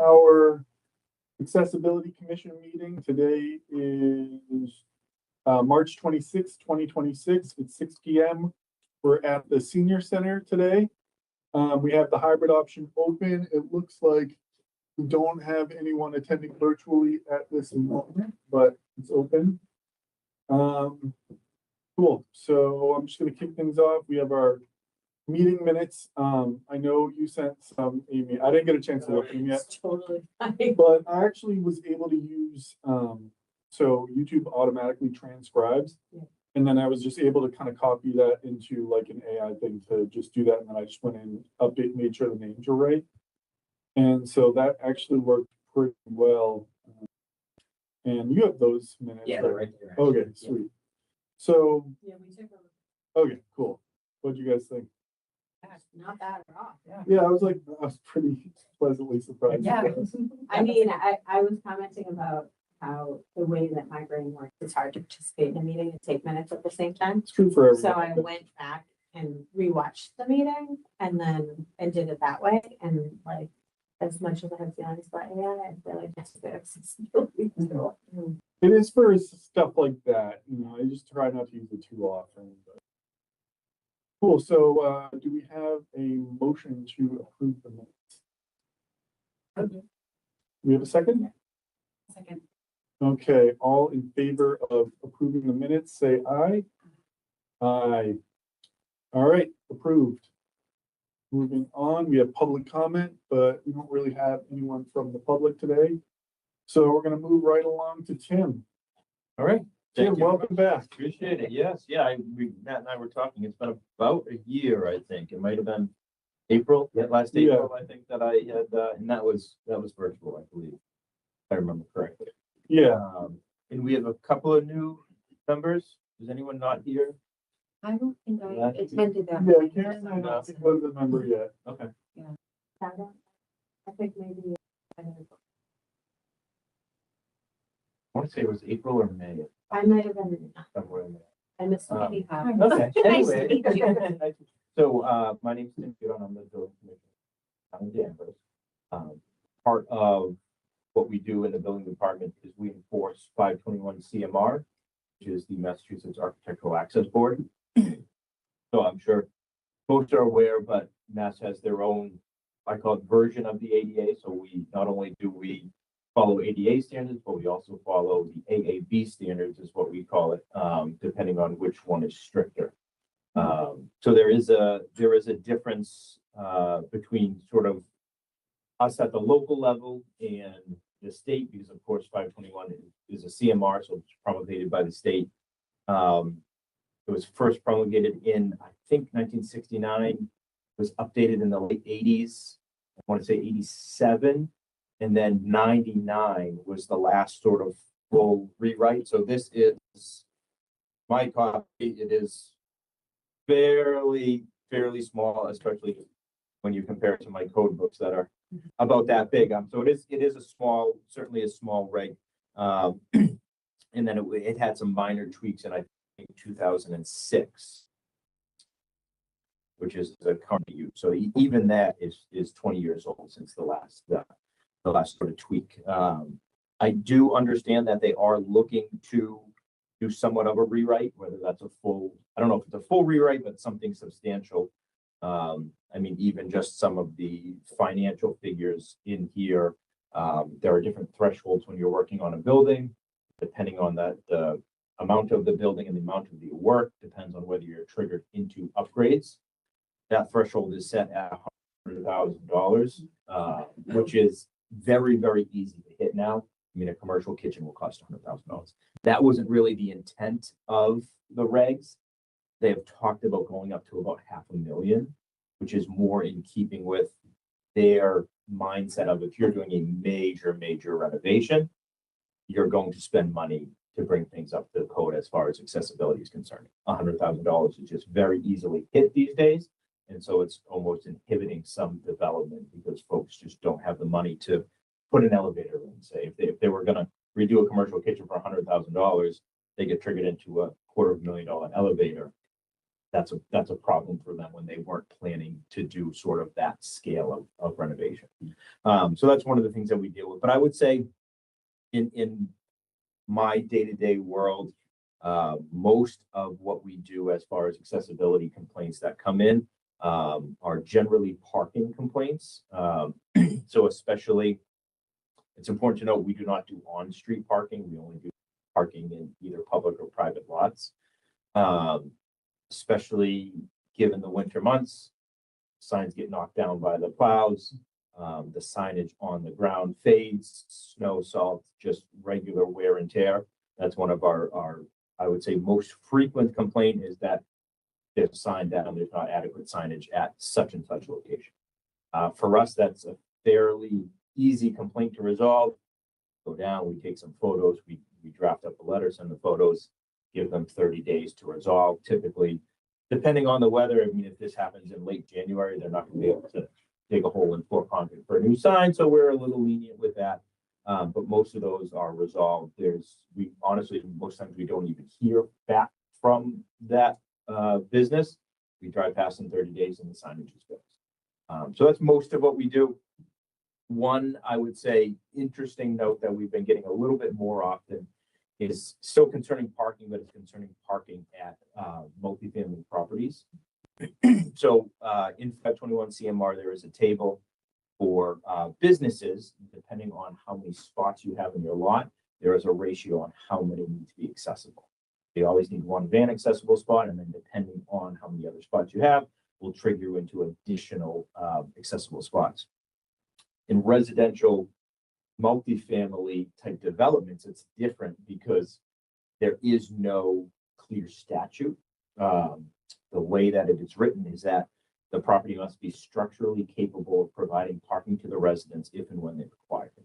our Accessibility Commission meeting. Today is March 26th, 2026. It's 6 p.m. We're at the Senior Center today. We have the hybrid option open. It looks like we don't have anyone attending virtually at this moment, but it's open. Cool. So I'm just going to kick things off. We have our meeting minutes. I know you sent some, Amy. I didn't get a chance to look at them yet. It's totally fine. But I actually was able to use, so YouTube automatically transcribes. Yeah. And then I was just able to kind of copy that into like an AI thing to just do that. And then I just went in, made sure the names were right. And so that actually worked pretty well. And you have those minutes. Yeah, right? right there. Okay, sweet. So, Yeah, we took a okay, cool. What'd you guys think? gosh, not bad at all. Yeah, I was pretty pleasantly surprised. Yeah. I mean, I was commenting about how the way that my brain works, it's hard to participate in a meeting and take minutes at the same time. It's true for everyone. So I went back and rewatched the meeting and did it that way. And like, as much as I have feelings about AI, I feel like that's good accessibility too. It is for stuff like that. You know, I just try not to use it too often. But. Cool. So do we have a motion to approve the minutes? Okay. We have a second? Second. Okay. All in favor of approving the minutes, say aye. Aye. All right. Approved. Moving on, we have public comment, but we don't really have anyone from the public today. So we're going to move right along to Tim. All right. Tim, Thank you. welcome back. Appreciate it. Yes. Yeah. Matt and I were talking. It's been about a year, I think. It might have been April. Yeah, last April, I think that I had, and that was virtual, I believe, if I remember correctly. Yeah. And we have a couple of new members. Is anyone not here? I don't think I Yeah. attended that. Yeah, Karen, I don't think was a member yet. Okay. I think maybe. I want to say it was April or May. I might have been. Somewhere in there. I missed Um, it. Okay. Nice to Anyway, meet you. so my name's Tim Giron. I'm the building commissioner. I'm in Danvers. Part of what we do in the building department is we enforce 521 CMR, which is the Massachusetts Architectural Access Board. So I'm sure folks are aware, but Mass has their own, I call it, version of the ADA. So we not only do we follow ADA standards, but we also follow the AAB standards, is what we call it, depending on which one is stricter. So there is a difference between sort of us at the local level and the state, because of course 521 is a CMR, so it's promulgated by the state. It was first promulgated in, I think, 1969, was updated in the late 80s. I want to say 87. And then 99 was the last sort of full rewrite. So this is my copy. It is fairly small, especially when you compare it to my code books that are about that big. So it is a small, certainly a small reg. And then it had some minor tweaks in, I think, 2006, which is the current use. So even that is 20 years old since the last sort of tweak. I do understand that they are looking to do somewhat of a rewrite, whether that's a full, I don't know if it's a full rewrite, but something substantial. I mean, even just some of the financial figures in here, there are different thresholds when you're working on a building, depending on the amount of the building and the amount of the work, depends on whether you're triggered into upgrades. That threshold is set at $100,000, which is very, very easy to hit now. I mean, a commercial kitchen will cost $100,000. That wasn't really the intent of the regs. They have talked about going up to about $500,000, which is more in keeping with their mindset of, if you're doing a major renovation, you're going to spend money to bring things up to code as far as accessibility is concerned. $100,000 is just very easily hit these days. And so it's almost inhibiting some development because folks just don't have the money to put an elevator in. Say if they were going to redo a commercial kitchen for $100,000, they get triggered into a $250,000 elevator. That's a problem for them when they weren't planning to do sort of that scale of renovation. So that's one of the things that we deal with. But I would say in my day-to-day world, most of what we do as far as accessibility complaints that come in are generally parking complaints. So especially, it's important to note we do not do on-street parking. We only do parking in either public or private lots. Especially given the winter months, signs get knocked down by the plows. The signage on the ground fades, snow, salt, just regular wear and tear. That's one of our I would say, most frequent complaint is that there's a sign down, there's not adequate signage at such and such location. For us, that's a fairly easy complaint to resolve. Go down, we take some photos, we draft up a letter, send the photos, give them 30 days to resolve. Typically, depending on the weather, I mean, if this happens in late January, they're not going to be able to dig a hole in Fort Concrete for a new sign, so we're a little lenient with that. But most of those are resolved. We honestly, most times we don't even hear back from that business. We drive past in 30 days and the signage is fixed. So that's most of what we do. One, I would say, interesting note that we've been getting a little bit more often is still concerning parking, but it's concerning parking at multifamily properties. So in 521 CMR, there is a table for businesses, depending on how many spots you have in your lot, there is a ratio on how many need to be accessible. You always need one van accessible spot, and then depending on how many other spots you have, will trigger you into additional accessible spots. In residential multifamily type developments, it's different because there is no clear statute. The way that it is written is that the property must be structurally capable of providing parking to the residents if and when they require it.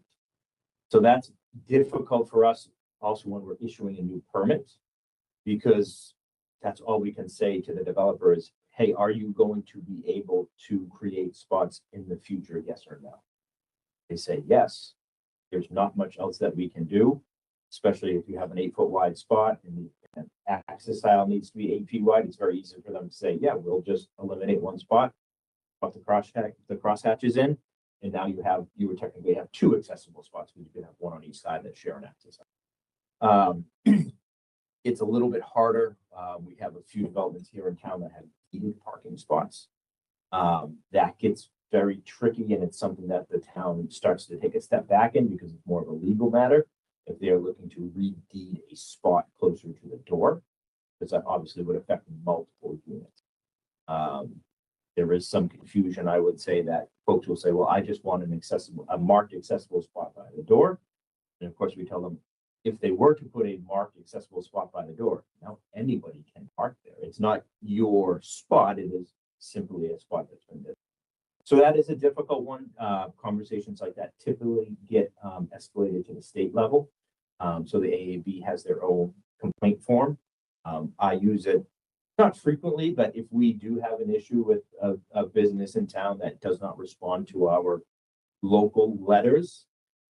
So that's difficult for us also when we're issuing a new permit, because that's all we can say to the developer is, hey, are you going to be able to create spots in the future, yes or no? They say yes. There's not much else that we can do, especially if you have an 8-foot wide spot and the access aisle needs to be 8 feet wide. It's very easy for them to say, yeah, we'll just eliminate one spot, put the crosshatches in, and now you would technically have 2 accessible spots, because you could have one on each side that share an access aisle. It's a little bit harder. We have a few developments here in town that have heated parking spots. That gets very tricky, and it's something that the town starts to take a step back in because it's more of a legal matter. If they're looking to redeed a spot closer to the door, because that obviously would affect multiple units. There is some confusion, I would say, that folks will say, well, I just want a marked accessible spot by the door. And of course, we tell them, if they were to put a marked accessible spot by the door, now anybody can park there. It's not your spot, it is simply a spot that's been designated. So that is a difficult one. Conversations like that typically get escalated to the state level. So the AAB has their own complaint form. I use it not frequently, but if we do have an issue with a business in town that does not respond to our local letters,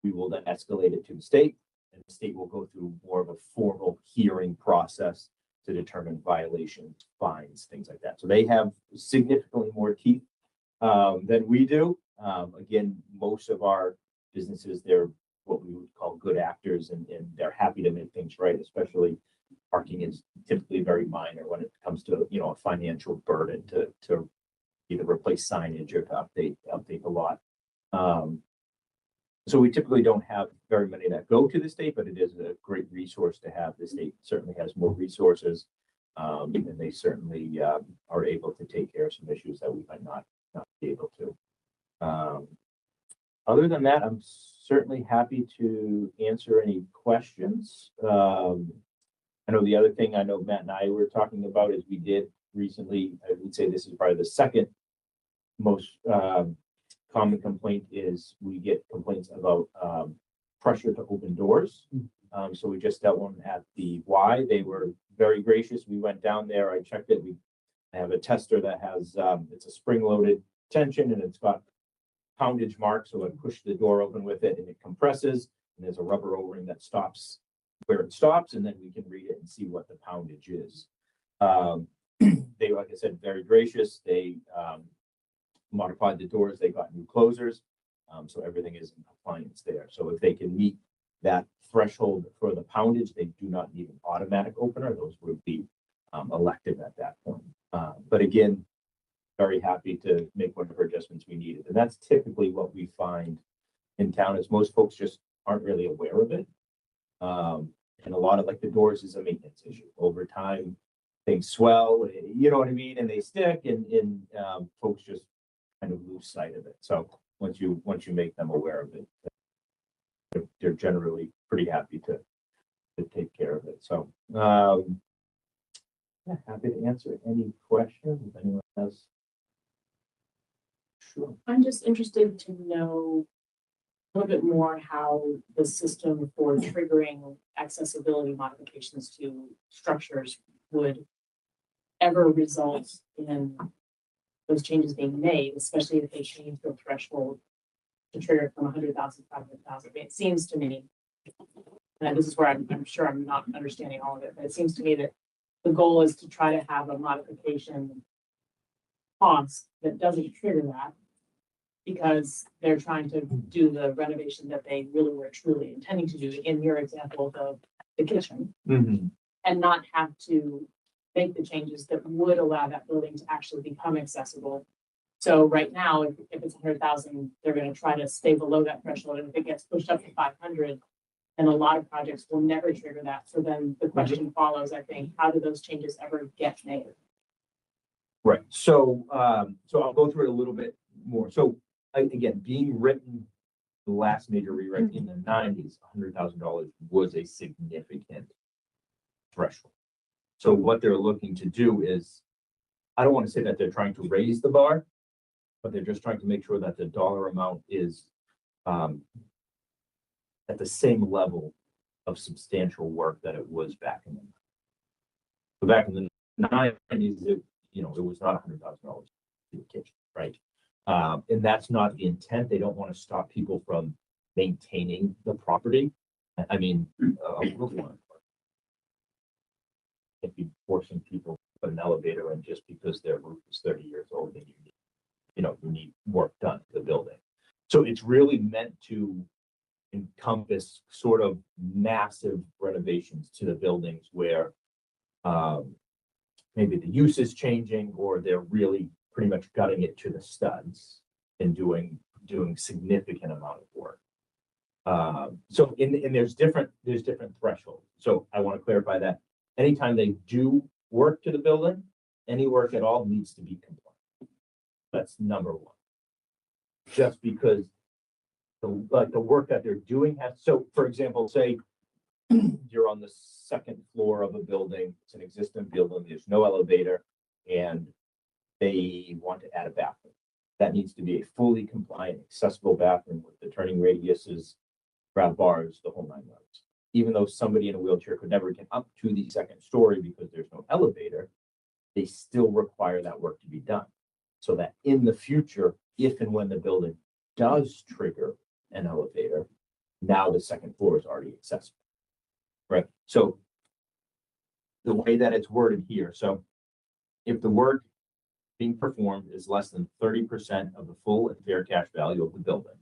we will then escalate it to the state, and the state will go through more of a formal hearing process to determine violations, fines, things like that. So they have significantly more teeth than we do. Again, most of our businesses, they're what we would call good actors, and they're happy to make things right, especially parking is typically very minor when it comes to, a financial burden to either replace signage or to update the lot. So we typically don't have very many that go to the state, but it is a great resource to have. The state certainly has more resources, and they certainly are able to take care of some issues that we might not be able to. Other than that, I'm certainly happy to answer any questions. I know the other thing I know Matt and I were talking about is we did recently, I would say this is probably the second most common complaint is we get complaints about pressure to open doors. So we just dealt one at the Y. They were very gracious. We went down there. I checked it. I have a tester that has, it's a spring-loaded tension, and it's got poundage marks. So I push the door open with it, and it compresses. And there's a rubber O-ring that stops where it stops, and then we can read it and see what the poundage is. They, like I said, very gracious. They modified the doors. They got new closers. so everything is in compliance there. So if they can meet that threshold for the poundage, they do not need an automatic opener. Those would be elective at that point. But again, very happy to make whatever adjustments we needed. And that's typically what we find in town is most folks just aren't really aware of it. And a lot of like the doors is a maintenance issue. Over time, things swell, you know what I mean? And they stick and folks just kind of lose sight of it. So once you make them aware of it, they're generally pretty happy to take care of it. So yeah, happy to answer any questions if anyone has. Sure. I'm just interested to know a little bit more how the system for triggering accessibility modifications to structures would ever result in those changes being made, especially if they change the threshold to trigger from 100,000 to 500,000. It seems to me, and this is where I'm sure I'm not understanding all of it, but it seems to me that the goal is to try to have a modification cost that doesn't trigger that because they're trying to do the renovation that they really were truly intending to do in your example of the kitchen and not have to make the changes that would allow that building to actually become accessible. So right now, if it's 100,000, they're going to try to stay below that threshold. And if it gets pushed up to 500, then a lot of projects will never trigger that. So then the question follows, I think, how do those changes ever get made? Right. So I'll go through it a little bit more. So again, being written, the last major rewrite in the 90s, $100,000 was a significant threshold. So what they're looking to do is, I don't want to say that they're trying to raise the bar, but they're just trying to make sure that the dollar amount is at the same level of substantial work that it was back in the. So back in the 90s, it was not $100,000 to the kitchen, right? And that's not the intent. They don't want to stop people from maintaining the property. I mean, can't be forcing people to put an elevator in just because their roof is 30 years old and you need work done to the building. So it's really meant to encompass sort of massive renovations to the buildings where maybe the use is changing or they're really pretty much gutting it to the studs and doing significant amount of work. So there's different thresholds. So I want to clarify that anytime they do work to the building, any work at all needs to be compliant. That's number one. Just because the work that they're doing has, so for example, say you're on the second floor of a building, it's an existing building, there's no elevator, and they want to add a bathroom. That needs to be a fully compliant, accessible bathroom with the turning radiuses, grab bars, the whole 9 yards. Even though somebody in a wheelchair could never get up to the second story because there's no elevator, they still require that work to be done. So that in the future, if and when the building does trigger an elevator, now the second floor is already accessible, right? So the way that it's worded here, so if the work being performed is less than 30% of the full and fair cash value of the building,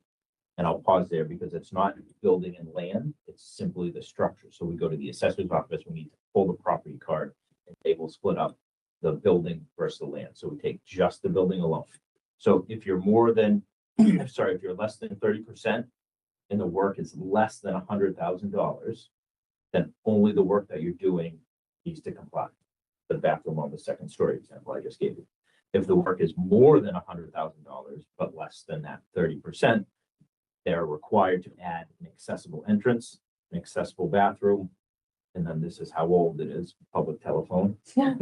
and I'll pause there because it's not building and land, it's simply the structure. So we go to the assessor's office, we need to pull the property card, and they will split up the building versus the land. So we take just the building alone. So if you're if you're less than 30% and the work is less than $100,000, then only the work that you're doing needs to comply. The bathroom on the second story example I just gave you. If the work is more than $100,000, but less than that 30%, they're required to add an accessible entrance, an accessible bathroom, and then this is how old it is, public telephone. Yeah.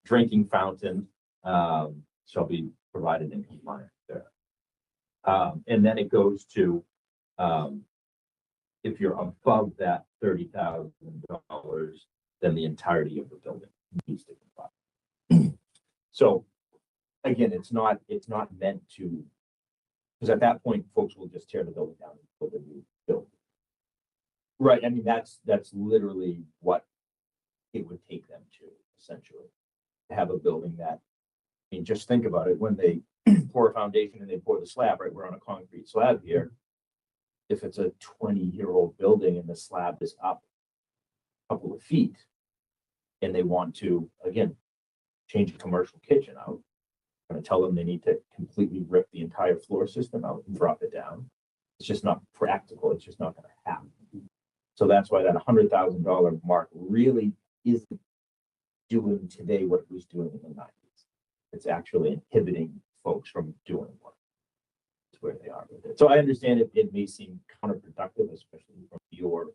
Drinking fountain shall be provided in compliance there. And then it goes to if you're above that $30,000, then the entirety of the building needs to comply. So again, it's not meant to, because at that point, folks will just tear the building down and build a new building. Right. I mean, that's literally what it would take them to essentially have a building that I mean, just think about it, when they pour a foundation and they pour the slab, right, we're on a concrete slab here. If it's a 20-year-old building and the slab is up a couple of feet, and they want to, again, change a commercial kitchen out, I'm gonna tell them they need to completely rip the entire floor system out and drop it down. It's just not practical, it's just not gonna happen. So that's why that $100,000 mark really isn't doing today what it was doing in the 90s. It's actually inhibiting folks from doing work. That's where they are with it. So I understand it may seem counterproductive, especially from your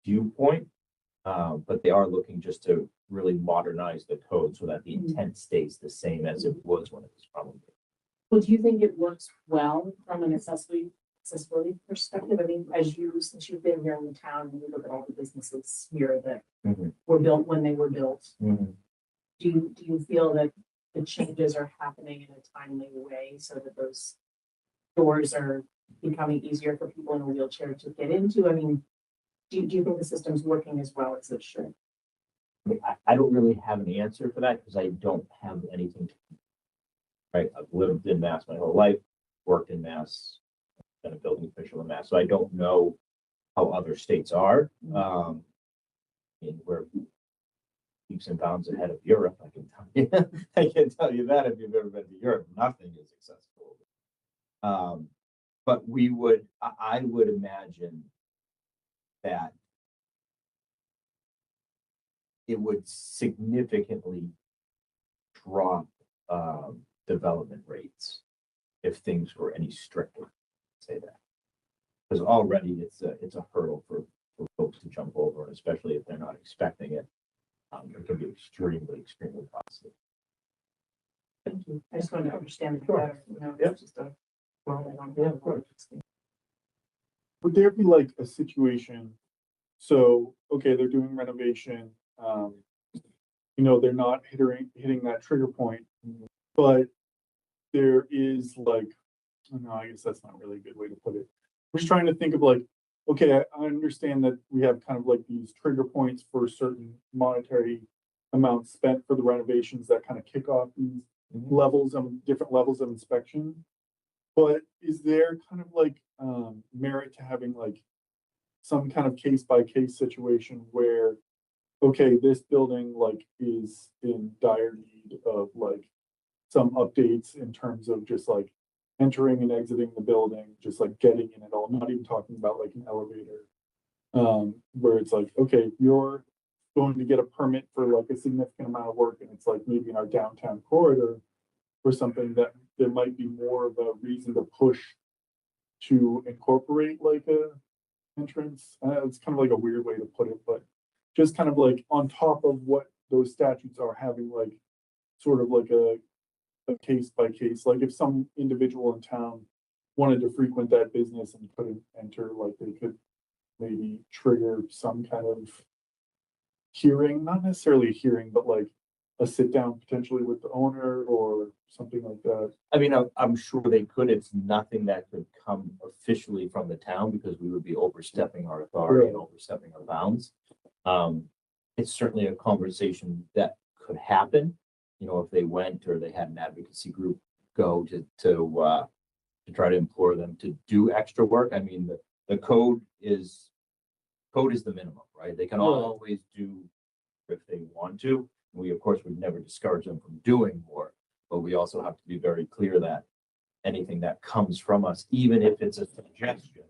viewpoint. But they are looking just to really modernize the code so that the intent stays the same as it was when it was promulgated. Well, do you think it works well from an accessibility perspective? I mean, since you've been here in the town, and you look at all the businesses here that were built when they were built, do you feel that the changes are happening in a timely way so that those doors are becoming easier for people in a wheelchair to get into? I mean, do you think the system's working as well as it should? I don't really have an answer for that because I don't have anything to, right? I've lived in Mass my whole life, worked in Mass, been a building official in Mass, so I don't know how other states are. And we're leaps and bounds ahead of Europe, I can tell you. I can tell you that if you've ever been to Europe, nothing is accessible. But I would imagine that it would significantly drop development rates if things were any stricter, say that. Because already it's a hurdle for folks to jump over, especially if they're not expecting it. It can be extremely costly. Thank you. I just wanted to understand it Sure. better. You know, Yep. it's just a world I don't Yeah, have. of course. Would there be like a situation, so, okay, they're doing renovation, they're not hitting that trigger point, but there is like, no, I guess that's not really a good way to put it. I'm just trying to think of like, okay, I understand that we have kind of like these trigger points for certain monetary amounts spent for the renovations that kind of kick off these levels of different levels of inspection. But is there kind of like merit to having like some kind of case by case situation where, okay, this building like is in dire need of like some updates in terms of just like entering and exiting the building, just like getting in it all. I'm not even talking about like an elevator, where it's like, okay, you're going to get a permit for like a significant amount of work, and it's like maybe in our downtown corridor or something that there might be more of a reason to push to incorporate like a entrance. It's kind of like a weird way to put it, but just kind of like on top of what those statutes are, having like sort of like a case by case, like if some individual in town wanted to frequent that business and couldn't enter, like they could maybe trigger some kind of hearing, not necessarily a hearing, but like a sit down potentially with the owner or something like that. I mean, I'm sure they could. It's nothing that could come officially from the town because we would be overstepping our authority and overstepping our bounds. It's certainly a conversation that could happen. If they went or they had an advocacy group go to try to implore them to do extra work. I mean, the code is the minimum, right? They can always do if they want to. We, of course, would never discourage them from doing more, but we also have to be very clear that anything that comes from us, even if it's a suggestion,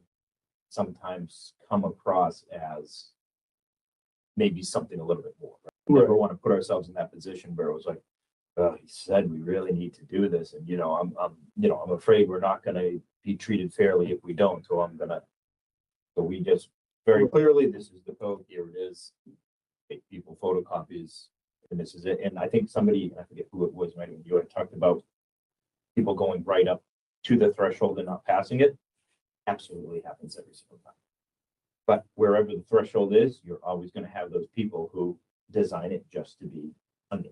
sometimes come across as maybe something a little bit more. Right? We never want to put ourselves in that position where it was like, he said we really need to do this, and I'm afraid we're not going to be treated fairly if we don't. So we just very clearly, this is the code. Here it is. Take people photocopies, and this is it. And I think somebody, I forget who it was, maybe you had talked about people going right up to the threshold and not passing it. Absolutely happens every single time. But wherever the threshold is, you're always going to have those people who design it just to be under.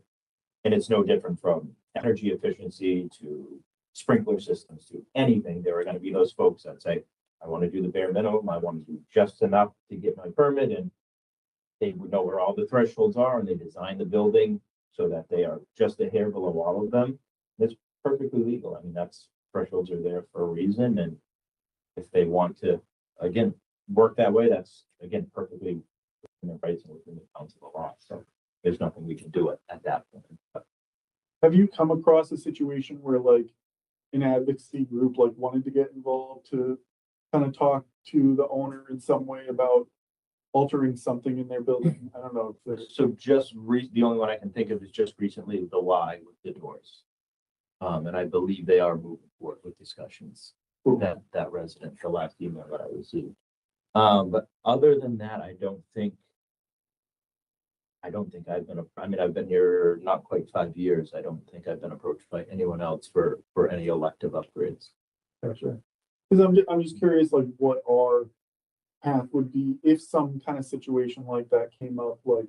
And it's no different from energy efficiency to sprinkler systems to anything. There are going to be those folks that say, I want to do the bare minimum. I want to do just enough to get my permit. And they would know where all the thresholds are, and they design the building so that they are just a hair below all of them. It's perfectly legal. I mean, that's, thresholds are there for a reason, and if they want to, again, work that way, that's, again, perfectly within their rights and within the bounds of the law, so there's nothing we can do at that point. But Have you come across a situation where like an advocacy group like wanted to get involved to kind of talk to the owner in some way about altering something in their building? I don't know if there's, So the only one I can think of is just recently the Y with the doors. And I believe they are moving forward with discussions, that resident, the last email that I received. But other than that, I don't think I've been, I've been here not quite 5 years. I don't think I've been approached by anyone else for any elective upgrades. gotcha. Because I'm just curious, like what our path would be if some kind of situation like that came up, like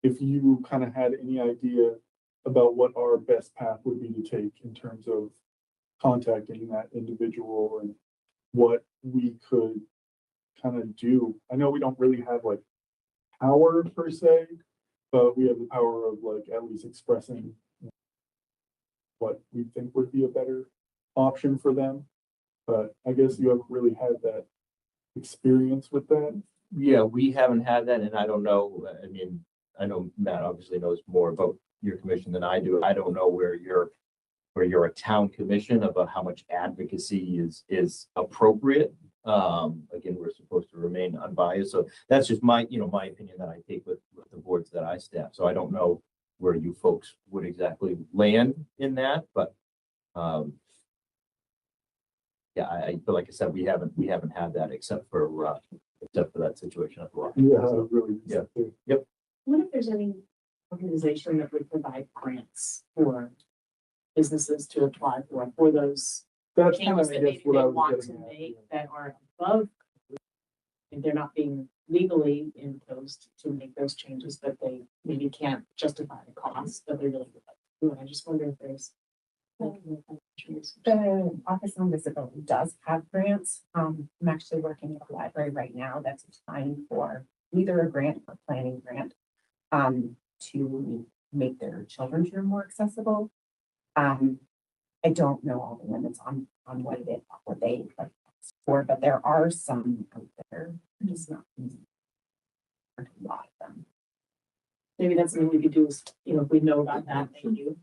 if you kind of had any idea about what our best path would be to take in terms of contacting that individual and what we could kind of do. I know we don't really have like power per se, but we have the power of like at least expressing what we think would be a better option for them. But I guess you haven't really had that experience with that. Yeah, we haven't had that, and I don't know, I mean, I know Matt obviously knows more about your commission than I do. I don't know where you're a town commission about how much advocacy is appropriate. Again, we're supposed to remain unbiased, so that's just my opinion that I take with the boards that I staff. So I don't know where you folks would exactly land in that, but yeah, but like I said, we haven't had that except for that situation at the law. Yeah, really. Yeah. What if there's any organization that would provide grants for businesses to apply for those That's kind of, changes I that guess, maybe what they I was want to getting at. make that are above? And they're not being legally imposed to make those changes, but they maybe can't justify the cost, but they really would like to do it. I just wonder if there's. The Office on Disability does have grants. I'm actually working at a library right now that's applying for either a grant or planning grant to make their children's room more accessible. I don't know all the limits on what it is, what they like for, but there are some out there. It's not a lot of them. Maybe that's something we could do is, if we know about that, thank you.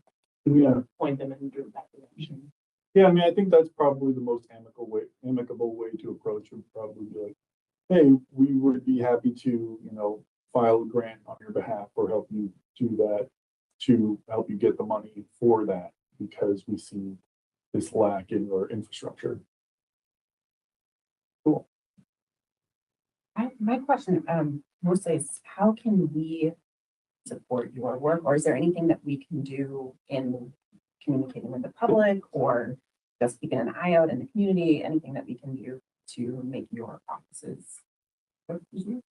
Yeah. Point them in that direction. Yeah, I mean, I think that's probably the most amicable way to approach it. Would probably be like, hey, we would be happy to, file a grant on your behalf or help you do that to help you get the money for that because we see this lack in your infrastructure. Cool. My question mostly is how can we support your work, or is there anything that we can do in communicating with the public or just keeping an eye out in the community, anything that we can do to make your offices work easier?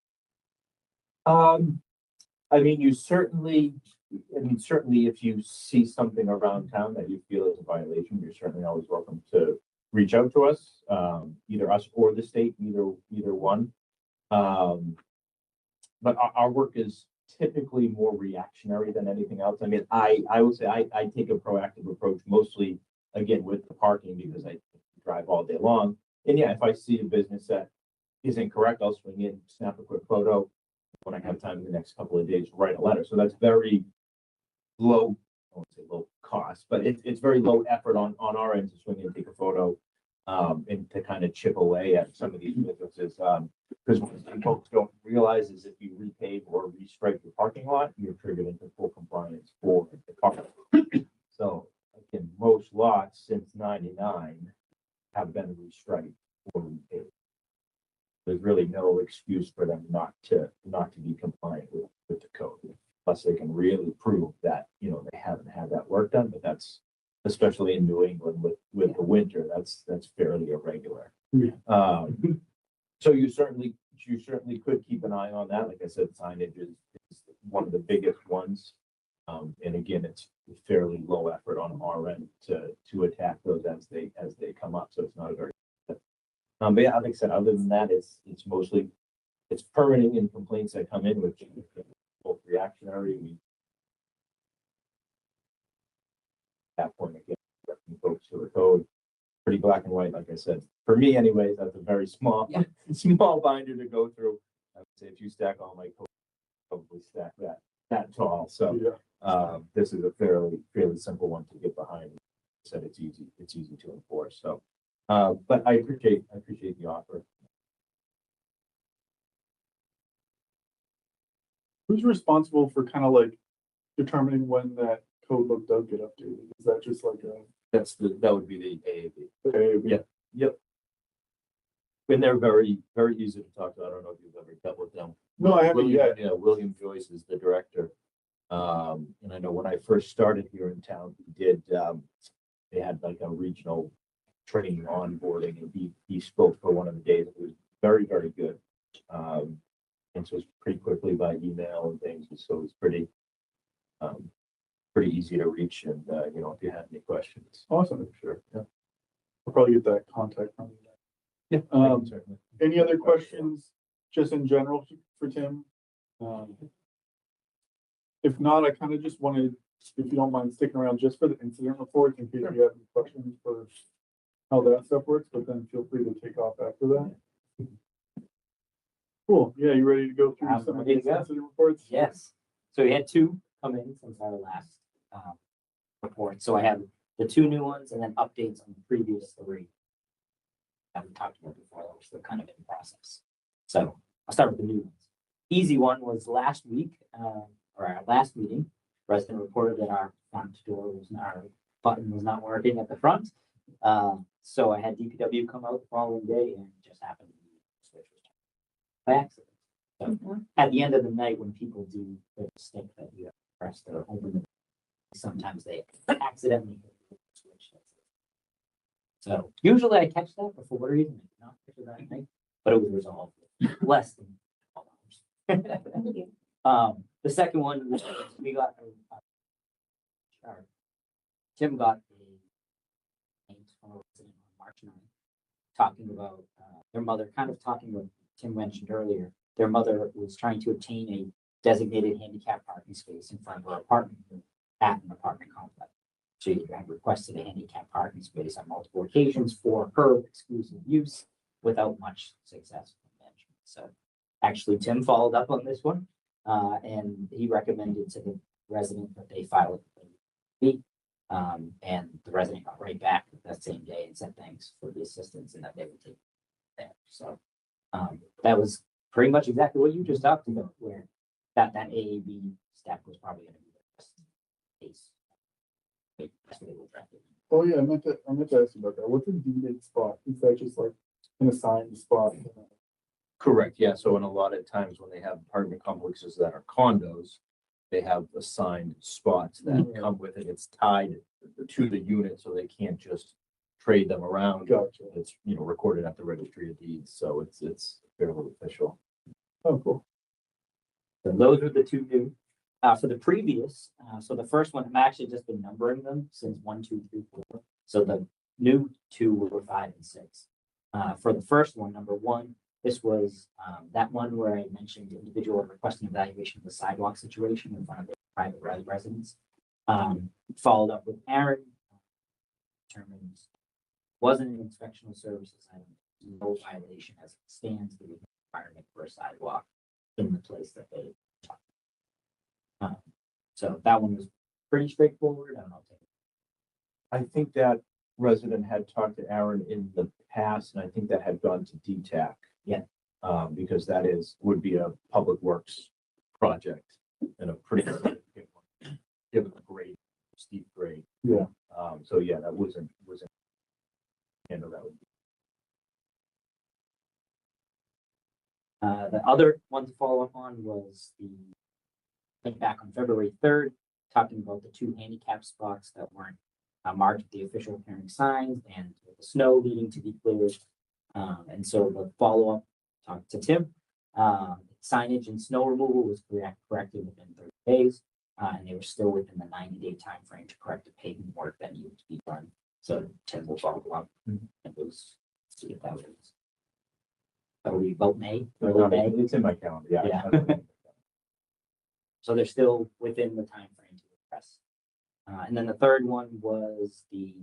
Certainly if you see something around town that you feel is a violation, you're certainly always welcome to reach out to us, either us or the state, either one. But our work is typically more reactionary than anything else. I mean, I would say I take a proactive approach mostly, again, with the parking because I drive all day long. And yeah, if I see a business that isn't correct, I'll swing in, snap a quick photo. When I have time in the next couple of days, write a letter. So that's very low, I won't say low cost, but it's very low effort on our end to swing in and take a photo and to kind of chip away at some of these businesses. Because what folks don't realize is if you repave or restripe your parking lot, you're triggered into full compliance for the parking. So again, most lots since '99 have been restriped or repaved. There's really no excuse for them not to be compliant with the code. Plus, they can really prove that they haven't had that work done. But that's especially in New England with the winter, that's fairly irregular. Yeah. So you certainly could keep an eye on that. Like I said, signage is one of the biggest ones. And again, it's fairly low effort on our end to attack those as they come up. So it's not a very but yeah, like I said, other than that, it's mostly permitting and complaints that come in with both reactionary. At that point again, to the code. Pretty black and white, like I said. For me anyways, that's a very small, Yeah. small binder to go through. I would say if you stack all my code, probably stack that tall. So Yeah. this is a fairly simple one to get behind. Said it's easy to enforce. So, but I appreciate the offer. Who's responsible for kind of like determining when that code book does get updated? Is that just like That would be the AAB. a? Yep. And they're very easy to talk to. I don't know if you've ever dealt with them. No, I haven't William, yet. Yeah, William Joyce is the director. And I know when I first started here in town, they had like a regional training onboarding, and he spoke for one of the days. It was very good. And so it's pretty quickly by email and things. So it's pretty easy to reach. And if you have any questions, Awesome. sure. Yeah. I'll probably get that contact from you. Yeah. Certainly. Any other questions, just in general for Tim? If not, I kind of just wanted, if you don't mind sticking around just for the incident report in case you have any questions for how that stuff works, but then feel free to take off after that. Cool. Yeah, you ready to go through I'm some of ready to these go. incident reports? Yes. So we had two come in since our last report. So I have the two new ones and then updates on the previous three that we talked about before that were still kind of in process. So I'll start with the new ones. Easy one was last week, or our last meeting. Resident reported that our front door our button was not working at the front. So I had DPW come out the following day and it just happened to be switch was by accident. So at the end of the night, when people do the mistake that you press to open the, sometimes they accidentally hit the switch. So usually I catch that, but for whatever reason, I did not catch it that night, but it was resolved in less than 12 hours. The second one, we got Tim got a from a resident on March 9th talking about their mother, kind of talking about Tim mentioned earlier. Their mother was trying to obtain a designated handicap parking space in front of her apartment at an apartment complex. She had requested a handicap parking space on multiple occasions for her exclusive use without much success from management. So actually, Tim followed up on this one, and he recommended to the resident that they file it. And the resident got right back that same day and said thanks for the assistance and that they would take it there. So that was pretty much exactly what you just talked about, where that AAB step was probably going to be the best case. That's what they were drafted. Oh yeah, I meant to ask you about that. What's a D-date spot? Is that just like an assigned spot? Correct. Yeah. So in a lot of times when they have apartment complexes that are condos, they have assigned spots that come with it. It's tied to the unit, so they can't just trade them around. Gotcha. It's recorded at the registry of deeds, so it's fairly official. Oh, cool. So those are the two new. For the previous, so the first one, I've actually just been numbering them since 1, 2, 3, 4. So the new two were 5 and 6. For the first one, number 1, this was that one where I mentioned individual requesting evaluation of the sidewalk situation in front of their private residence. Followed up with Aaron, determines wasn't an inspectional services item, no violation as it stands, the requirement for a sidewalk in the place that they talked. So that one was pretty straightforward. I don't know. I think that resident had talked to Aaron in the past, and I think that had gone to DTAC. Yeah. Because that would be a public works project and a pretty significant one, given the grade, steep grade. Yeah. So yeah, that wasn't handled that would be. The other one to follow up on was back on February 3rd, talking about the 2 handicap spots that weren't marked with the official hearing signs and with the snow needing to be cleared. And so the follow-up talked to Tim. Signage and snow removal was corrected within 30 days, and they were still within the 90-day time frame to correct the pavement work that needed to be done. So Tim will follow up and see if that was. That will be about May, early May. It's in my calendar. Yeah. Yeah. So they're still within the time frame to address. And then the third one was the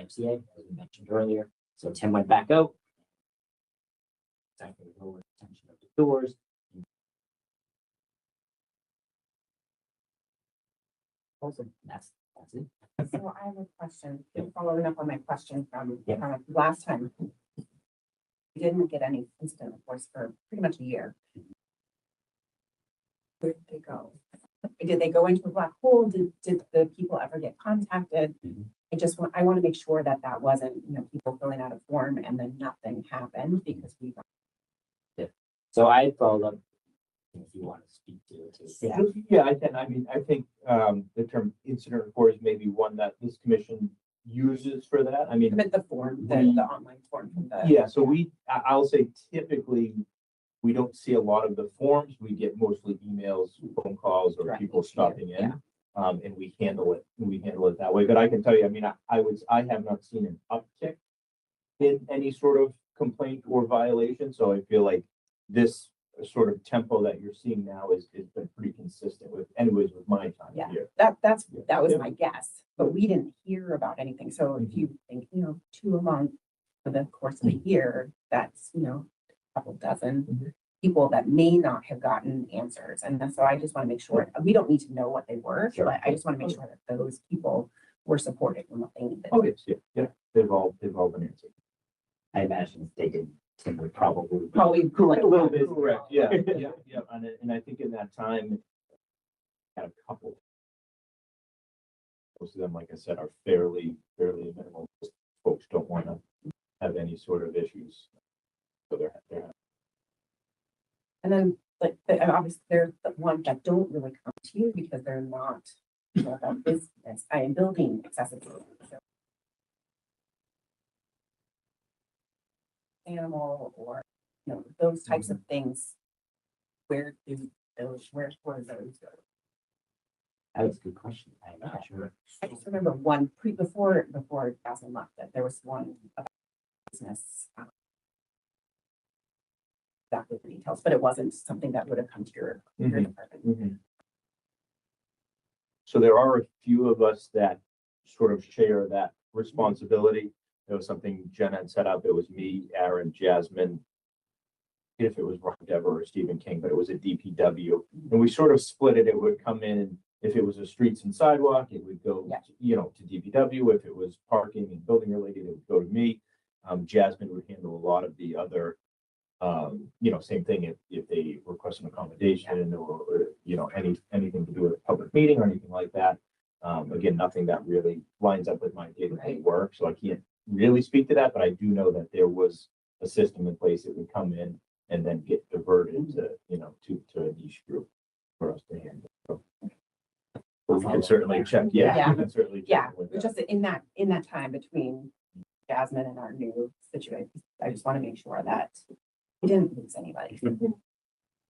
YMCA, as we mentioned earlier. So Tim went back out. Exactly, lower tension of the doors. Awesome. That's it. So I have a question, following up on my question from Yeah. last time. We didn't get any incident reports for pretty much a year. Where did they go? Did they go into a black hole? Did the people ever get contacted? Mhm. I want to make sure that that wasn't, people filling out a form and then nothing happened because we. So I followed up. If you want to speak to it. Yeah. Yeah, I can. I mean, I think the term incident report is maybe one that this commission uses for that. I mean, I meant the form, the online form from the. yeah, so I'll say typically, we don't see a lot of the forms. We get mostly emails, phone calls, or Right. people stopping in. Yeah. And we handle it that way. But I can tell you, I mean, I have not seen an uptick in any sort of complaint or violation. So I feel like this sort of tempo that you're seeing now is been pretty consistent with my time Yeah. here. That was Yeah. my guess, but we didn't hear about anything. So if you think, 2 a month for the course of a year, that's, a couple dozen Mhm. people that may not have gotten answers. And so I just want to make sure, we don't need to know what they were, Sure. but I just want to make sure that those people were supported in what they needed. Oh, yes, yeah. They've all been answered. I imagine if they did, Tim would probably. Probably Correct. A little bit, correct, yeah, yeah. And I think in that time, had a couple. Most of them, like I said, are fairly minimal. Folks don't want to have any sort of issues. So they're And then, and obviously, there's the ones that don't really come to you because they're not, about business. I am building accessibility. So animal or, those types of things. Where do those go? That was a good question. I'm not sure. I just remember one before Jasmine left, that there was one about business. Exactly the details, but it wasn't something that would have come to your Mhm. department. Mhm. So there are a few of us that sort of share that responsibility. There was something Jen had set up. It was me, Aaron, Jasmine. If it was Ron Dever or Stephen King, but it was a DPW. And we sort of split it. It would come in, if it was a streets and sidewalk, it would go, Yeah. to DPW. If it was parking and building related, it would go to me. Jasmine would handle a lot of the other, same thing if they request an accommodation or anything to do with a public meeting or anything like that. Again, nothing that really lines up with my day-to-day Right. work, so I can't really speak to that, but I do know that there was a system in place that would come in and then get diverted to a niche group for us to handle. So we can certainly check, Yeah. we can certainly check Yeah, with it's that. just in that time between Jasmine and our new situation, I just want to make sure that we didn't lose anybody.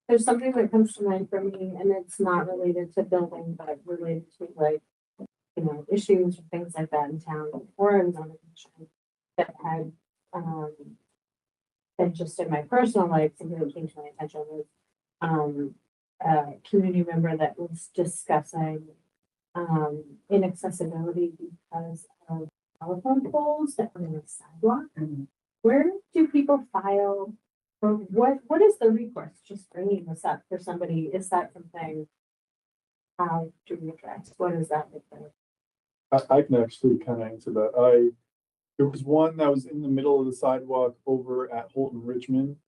There's something that comes to mind for me, and it's not related to building, but related to issues or things like that in town before I was on the commission that had, and just in my personal life, something that came to my attention was, a community member that was discussing, inaccessibility because of telephone poles that were in the sidewalk. Mhm. Where do people file? Or what is the recourse? Just bringing this up for somebody, is that something? How do we address? What is that look like? I can actually kind of answer that. There was one that was in the middle of the sidewalk over at Holton Richmond,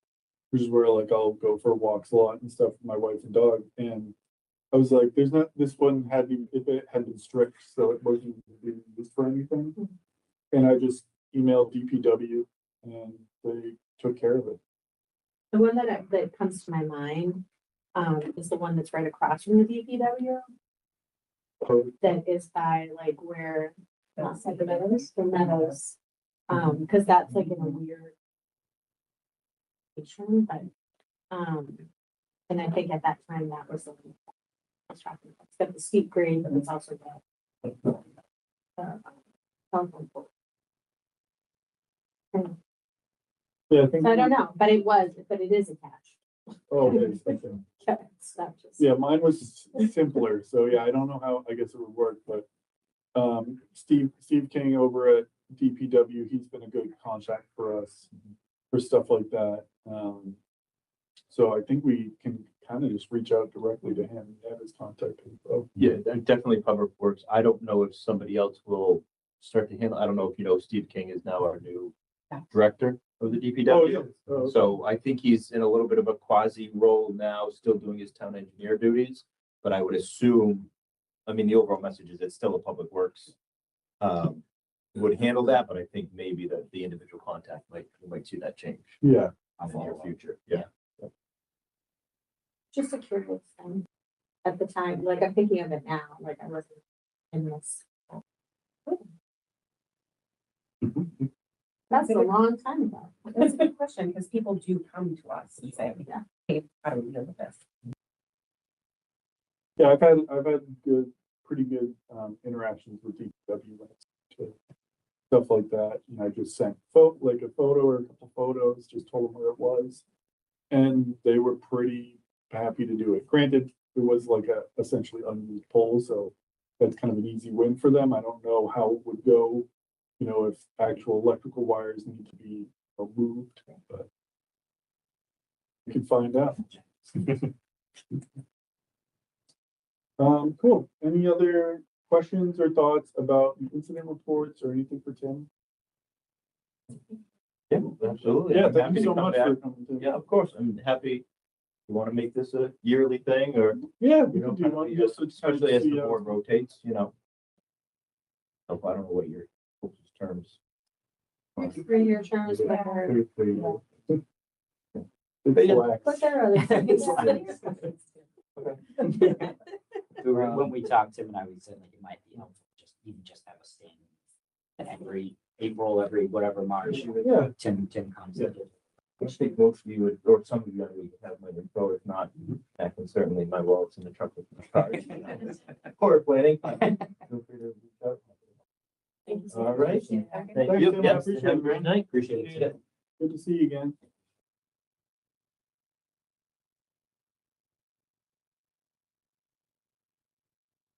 which is where I'll go for walks a lot and stuff with my wife and dog. And I was like, this one had been stripped, so it wasn't being used for anything. And I just emailed DPW and they took care of it. The one that comes to my mind, is the one that's right across from the DPW, So, that is by where, not the Meadows. Cause that's in a weird location, but, and I think at that time that was the one that was tracking. It's got the steep grade, but it's also the telephone pole. yeah, I think. So I don't know, but it is attached. Oh, okay, okay. Yeah, it's not just. Yeah, mine was simpler, so yeah, I don't know how, I guess it would work, but Steve King over at DPW, he's been a good contact for us for stuff like that. So I think we can kind of just reach out directly to him and have his contact info. Yeah, definitely Public Works. I don't know if somebody else will start to handle, I don't know if you know, Steve King is now our new Yeah. director of the Oh, DPW. yeah. Oh, So I think he's in a little bit of a quasi role now, still doing his town engineer duties. But I would assume, I mean, the overall message is it's still a Public Works. Would handle that, but I think maybe the individual contact we might see that change yeah. in the near future. Yeah. Just a curious thing at the time, like I'm thinking of it now, like I wasn't in this. That's a long time ago. That's a good question, because people do come to us and say, Yeah. hey, how do we deal with this? Yeah, I've had pretty good interactions with DPW when it's to stuff like that. And I just sent a photo or a couple photos, just told them where it was. And they were pretty happy to do it. Granted, it was like a essentially unused pole, so that's kind of an easy win for them. I don't know how it would go, if actual electrical wires need to be moved, but we can find out. Cool. Any other questions or thoughts about the incident reports or anything for Tim? Yeah, absolutely. Yeah, I'm thank happy you to so come much back. for coming. Tim. Yeah, of course. I'm happy. You want to make this a yearly thing or, Yeah, we you know, can do one just to kind of especially as the see how- board rotates, I don't know what your terms. 3-year terms, whatever. It's Yeah. lax. But there are other things. When we talked, Tim and I, we said like it might be helpful just have a stand. And every April, every whatever March, Yeah, Tim comes in. I think most of you would, or some of you, I would have my info. If not, I can certainly, my wallet's in the truck with my cars. Or planning. Feel free to reach out. Thank you so All much. right. Appreciate it. Thank Thanks, you. Tim. I Yes, appreciate have a it, great man. night. Appreciate it. good to see you again.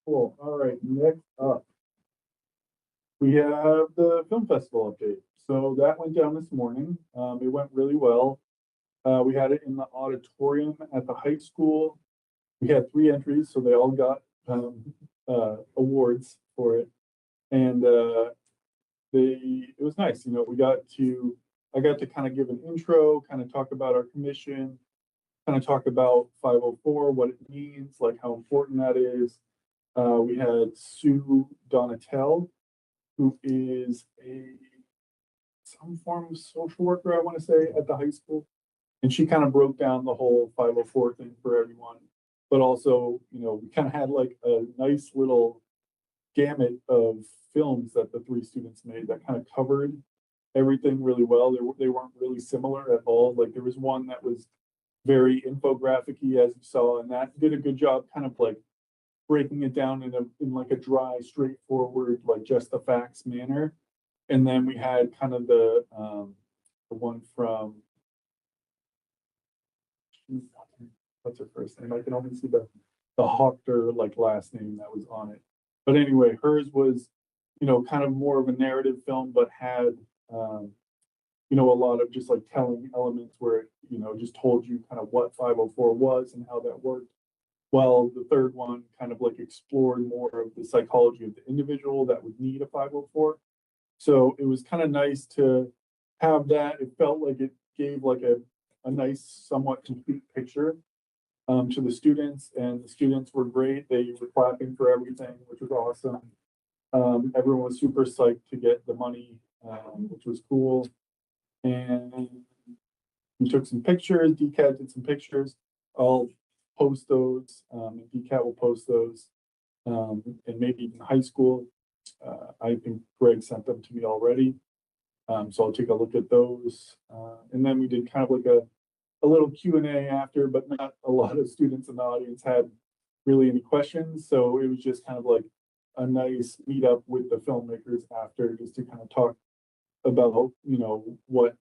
Cool. All right, next up. We have the film festival update. So that went down this morning. It went really well. We had it in the auditorium at the high school. We had 3 entries, so they all got awards for it. And it was nice. I got to kind of give an intro, kind of talk about our commission, kind of talk about 504, what it means, like how important that is. We had Sue Donatel, who is some form of social worker, I want to say, at the high school. And she kind of broke down the whole 504 thing for everyone. But also, we kind of had like a nice little gamut of films that the 3 students made that kind of covered everything really well. They weren't really similar at all. Like there was one that was very infographic-y, as you saw, and that did a good job kind of like breaking it down in like a dry, straightforward, like just the facts manner. And then we had kind of the one from, what's her first name? I can only see the Hawker like last name that was on it. But anyway, hers was, kind of more of a narrative film, but had, a lot of just like telling elements where it, just told you kind of what 504 was and how that worked. While the third one kind of like explored more of the psychology of the individual that would need a 504. So it was kind of nice to have that. It felt like it gave like a nice, somewhat complete picture to the students, and the students were great. They were clapping for everything, which was awesome. Everyone was super psyched to get the money, which was cool. And we took some pictures. DCAT did some pictures. I'll post those, and DCAT will post those, and maybe even high school. I think Greg sent them to me already. So I'll take a look at those. And then we did kind of like a little Q&A after, but not a lot of students in the audience had really any questions. So it was just kind of like a nice meetup with the filmmakers after, just to kind of talk about, what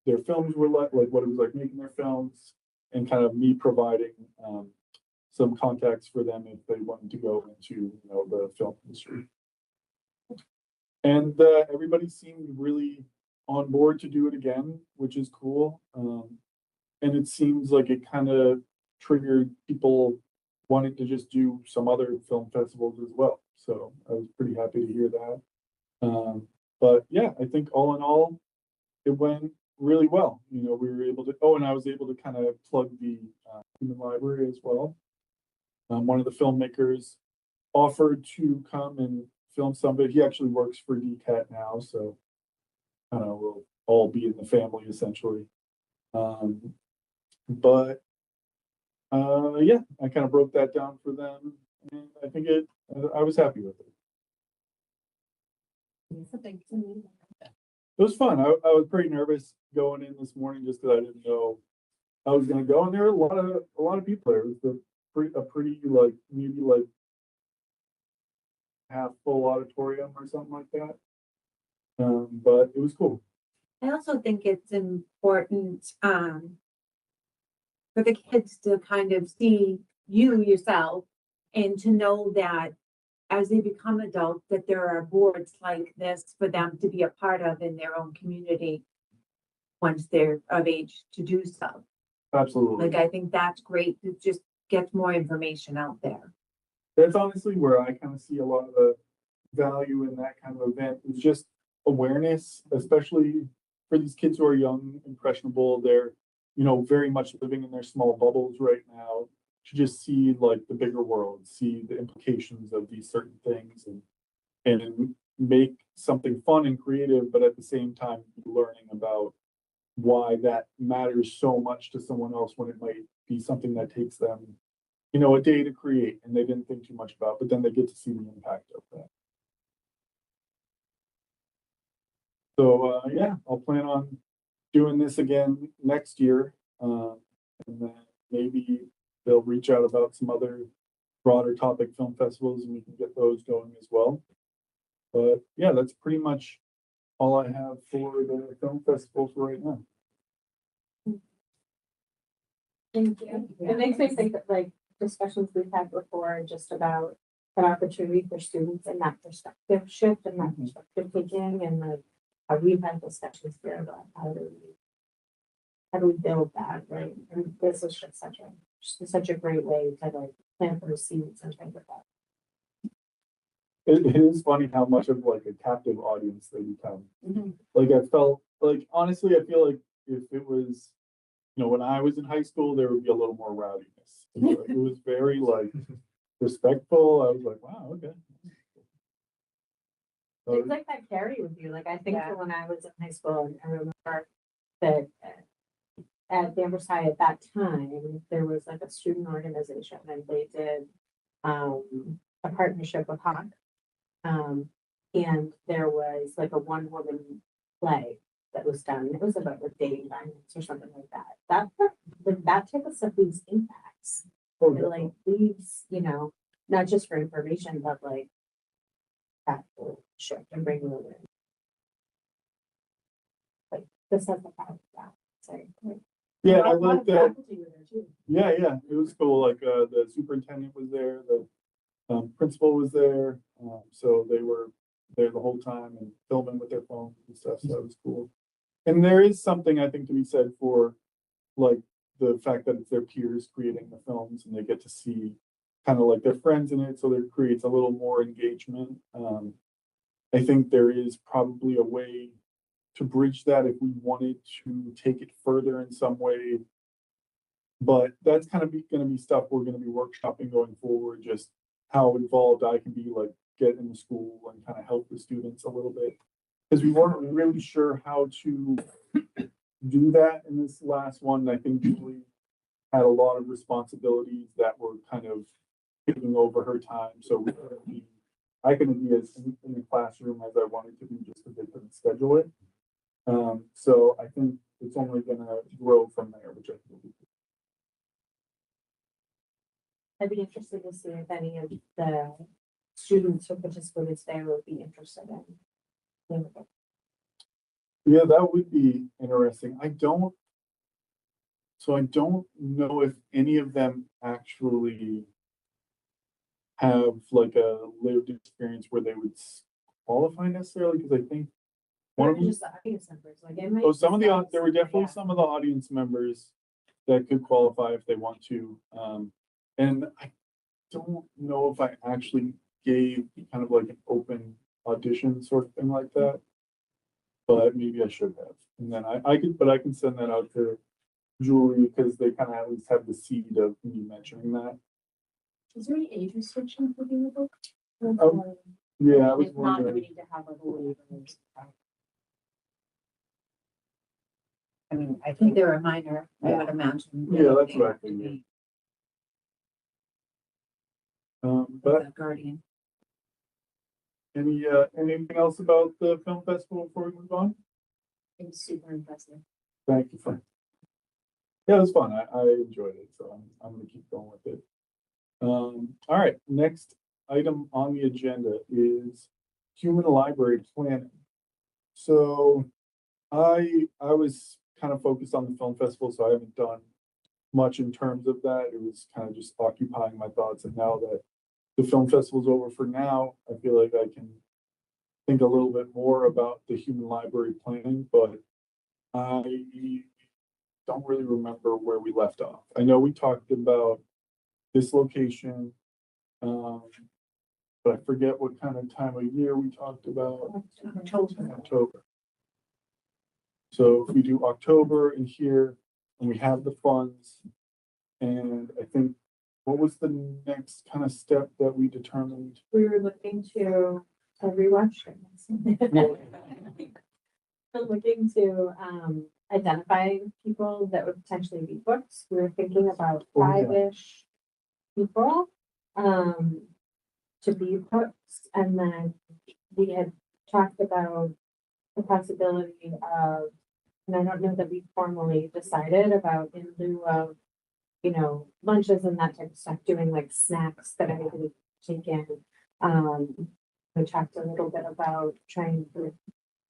their films were like what it was like making their films, and kind of me providing some contacts for them if they wanted to go into, the film industry. And everybody seemed really on board to do it again, which is cool. And it seems like it kind of triggered people wanting to just do some other film festivals as well. So I was pretty happy to hear that. But yeah, I think all in all, it went really well. You know, we were able to, oh, and I was able to kind of plug the human library as well. One of the filmmakers offered to come and film some, but he actually works for DCAT now, so we'll all be in the family essentially. But yeah, I kind of broke that down for them, and I think I was happy with it. It was fun. I was pretty nervous going in this morning just because I didn't know I was gonna go, and there were a lot of people there. It was a pretty like maybe like half full auditorium or something like that. But it was cool. I also think it's important for the kids to kind of see you yourself and to know that as they become adults, that there are boards like this for them to be a part of in their own community once they're of age to do so. Absolutely. Like, I think that's great to just get more information out there. That's honestly where I kind of see a lot of the value in that kind of event is just awareness, especially for these kids who are young, impressionable. They're, very much living in their small bubbles right now, to just see like the bigger world, see the implications of these certain things and make something fun and creative, but at the same time learning about why that matters so much to someone else when it might be something that takes them, a day to create and they didn't think too much about, but then they get to see the impact of that. So yeah, I'll plan on doing this again next year. And then maybe they'll reach out about some other broader topic film festivals and we can get those going as well. But yeah, that's pretty much all I have for the film festival for right now. Thank you. It makes me think that like discussions we've had before just about an opportunity for students and that perspective shift and that perspective taking and like how we've had discussions here about how do we build that, right? And this is just such a great way to like plant those seeds and think about. It is funny how much of like a captive audience they become. Mm-hmm. Like I felt like honestly, I feel like if it was, when I was in high school, there would be a little more rowdiness. It was very like respectful. I was like, wow, okay. Things like that carry with you. Like I think Yeah. when I was in high school, I remember that at Danvers High at that time, there was like a student organization and they did a partnership with Hawk. And there was like a one-woman play that was done. It was about like dating violence or something like that. That type of stuff leaves impacts. Oh, It like leaves, not just for information, but like that will shift and bring you in. Like this has the power of that. Sorry. yeah, I A lot like of that. faculty were there too. Yeah, it was cool. Like the superintendent was there, the principal was there, so they were there the whole time and filming with their phones and stuff. So that was cool. And there is something I think to be said for like the fact that it's their peers creating the films and they get to see kind of like their friends in it, so there creates a little more engagement. I think there is probably a way to bridge that if we wanted to take it further in some way. But that's kind of going to be stuff we're going to be workshopping going forward, just how involved I can be, like get in the school and kind of help the students a little bit. Because we weren't really sure how to do that in this last one. I think Julie had a lot of responsibilities that were kind of taking over her time. So I couldn't be as in the classroom as I wanted to be just because they couldn't schedule it. So I think it's only going to grow from there, which I think will be good. I'd be interested to see if any of the students who participated there would be interested in. Yeah, that would be interesting. I don't know if any of them actually have like a lived experience where they would qualify necessarily, because I think one of them, Just the audience members, like it might. oh, some of the, there were Yeah. definitely some of the audience members that could qualify if they want to. And I don't know if I actually gave kind of like an open audition sort of thing like that. But maybe I should have. And then I could, but I can send that out to Julie because they kind of at least have the seed of me mentioning that. Is there any age restriction for being a book? Oh, Yeah, I was If not, do we wondering. need to have like a waiver? I mean, I I think think they're a minor, I would imagine. Yeah, that's what I figured. But The guardian. anything else about the film festival before we move on? It's super impressive. Thank you, Frank. Yeah, it was fun. I enjoyed it, so I'm gonna keep going with it. All right, next item on the agenda is human library planning. So I was kind of focused on the film festival, so I haven't done much in terms of that. It was kind of just occupying my thoughts, and now that the film festival's over for now, I feel like I can think a little bit more about the human library planning, but I don't really remember where we left off. I know we talked about this location, but I forget what kind of time of year we talked about. October. So if we do October in here, and we have the funds, and I think, what was the next kind of step that we determined? We were looking to rewatch things. We're looking to identify people that would potentially be booked. We were thinking about Oh, yeah. five-ish people to be booked, and then we had talked about the possibility of, and I don't know that we formally decided about in lieu of, you know, lunches and that type of stuff, doing like snacks that everybody could take in. We talked a little bit about trying to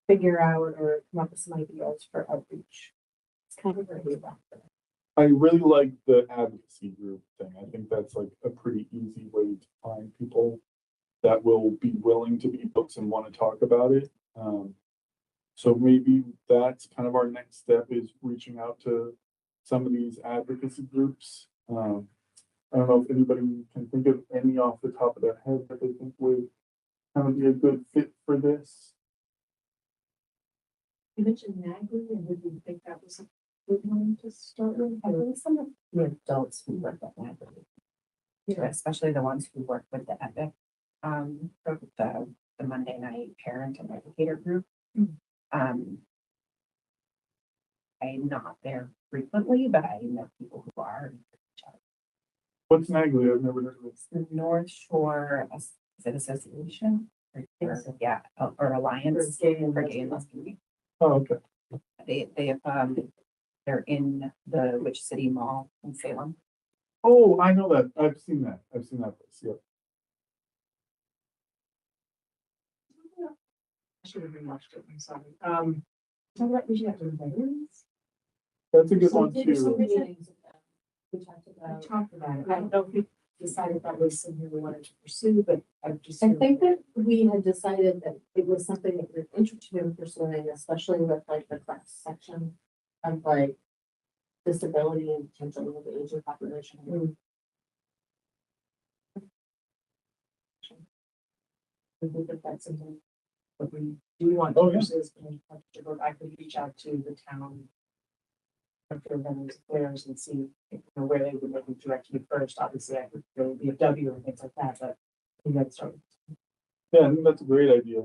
figure out or come up with some ideas for outreach. It's kind of where we left it. I really like the advocacy group thing. I think that's like a pretty easy way to find people that will be willing to be booked and want to talk about it. So maybe that's kind of our next step, is reaching out to some of these advocacy groups. I don't know if anybody can think of any off the top of their head that they think would kind of be a good fit for this. You mentioned NAGLE, and would you think that was a good one to start with? I think some of the adults who work at library, especially the ones who work with the EPIC, the Monday night parent and educator group. I'm not there frequently, but I know people who are. What's NAGLE? I've never heard of it. It's the North Shore, is it Association? Yeah, or Alliance for Gay and Lesbian. Oh, okay. They have, they're in the Witch City Mall in Salem. Oh, I know that. I've seen that. I've seen that place. Yep. I should have rewatched it, I'm sorry. So what we should have to invite. That's a good So one we did some too. meetings with them. We talked I about. talked about it. I don't know if we decided that was something we wanted to pursue, but I'm just. I think that we had decided that it was something that we're interested in pursuing, especially with like the class section of like disability and potentially with the aging population. I think that that's something that we do want Oh, to yeah. pursue, I could reach out to the town. For vendors affairs and see, you know, where they would maybe direct me first. Obviously, I could go to VFW and things like that, but I think that's sort of. Yeah, I think that's a great idea.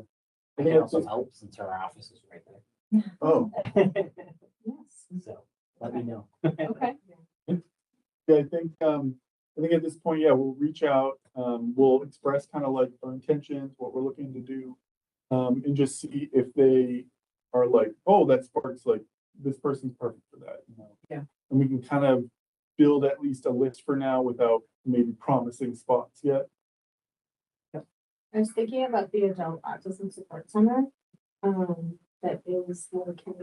I can also help since our office is right there. Oh, Yes. So let me know. Okay. yeah, I think at this point, yeah, we'll reach out, we'll express kind of like our intentions, what we're looking to do. And just see if they are like, oh, that sparks like, this person's perfect for that, you know? Yeah. And we can kind of build at least a list for now without maybe promising spots yet. I was thinking about the adult autism support center, that is located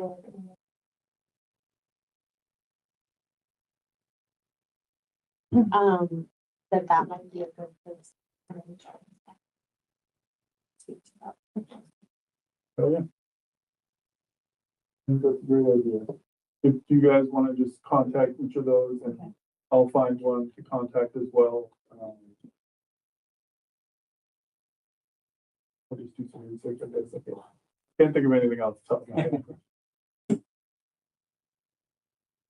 that might be a good place. speak to that. Oh, yeah. I think that's a great idea. If you guys want to just contact each of those and I'll find one to contact as well. I'll just do some research on this. Okay. Can't think of anything else. To talk about.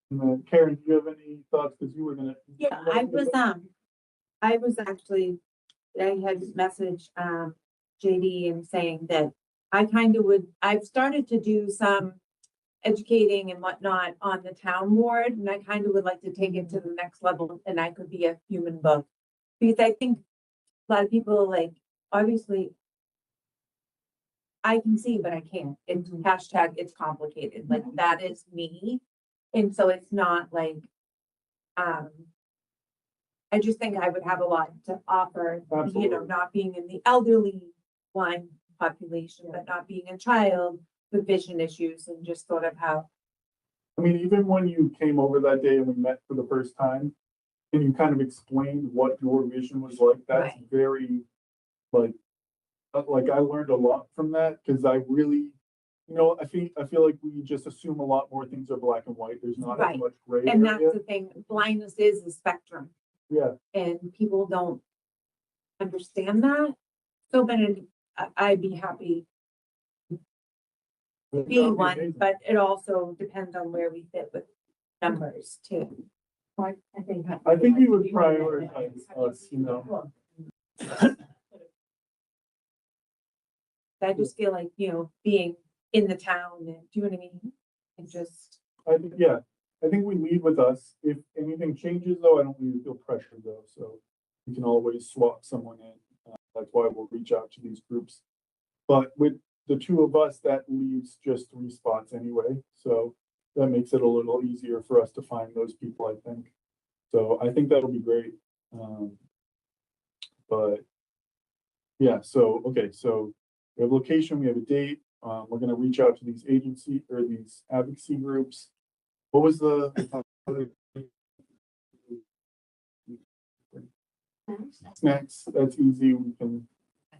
And then Karen, do you have any thoughts? Because you were gonna. Yeah, I was actually, I had messaged, JD and saying that I kind of I've started to do some educating and whatnot on the town board, and I kind of would like to take it to the next level, and I could be a human book. Because I think a lot of people like, obviously, I can see, but I can't. It's hashtag, it's complicated, like that is me. And so it's not like, I just think I would have a lot to offer, you know, Absolutely. not being in the elderly blind population, but not being a child with vision issues and just sort of how. I mean, even when you came over that day and we met for the first time, and you kind of explained what your vision was like, that's Right. very, like I learned a lot from that, because I really, you know, I feel like we just assume a lot more things are black and white. There's not as Right. much gray And that's area. the thing, blindness is a spectrum Yeah, and people don't understand that. So, but I'd be happy to be That'd one, amazing. but it also depends on where we fit with numbers too. I think. I think we would prioritize us, you know. I just feel like, you know, being in the town and, do you know what I mean? And just, I think, yeah, I think we lead with us. If anything changes though, I don't need to feel pressured though, so we can always swap someone in. That's why we'll reach out to these groups. But with the two of us, that leaves just 3 spots anyway, so that makes it a little easier for us to find those people, I think. So I think that'll be great. But yeah, so, okay, so we have location, we have a date. We're gonna reach out to these agency or these advocacy groups. What was the? Snacks, that's easy. We can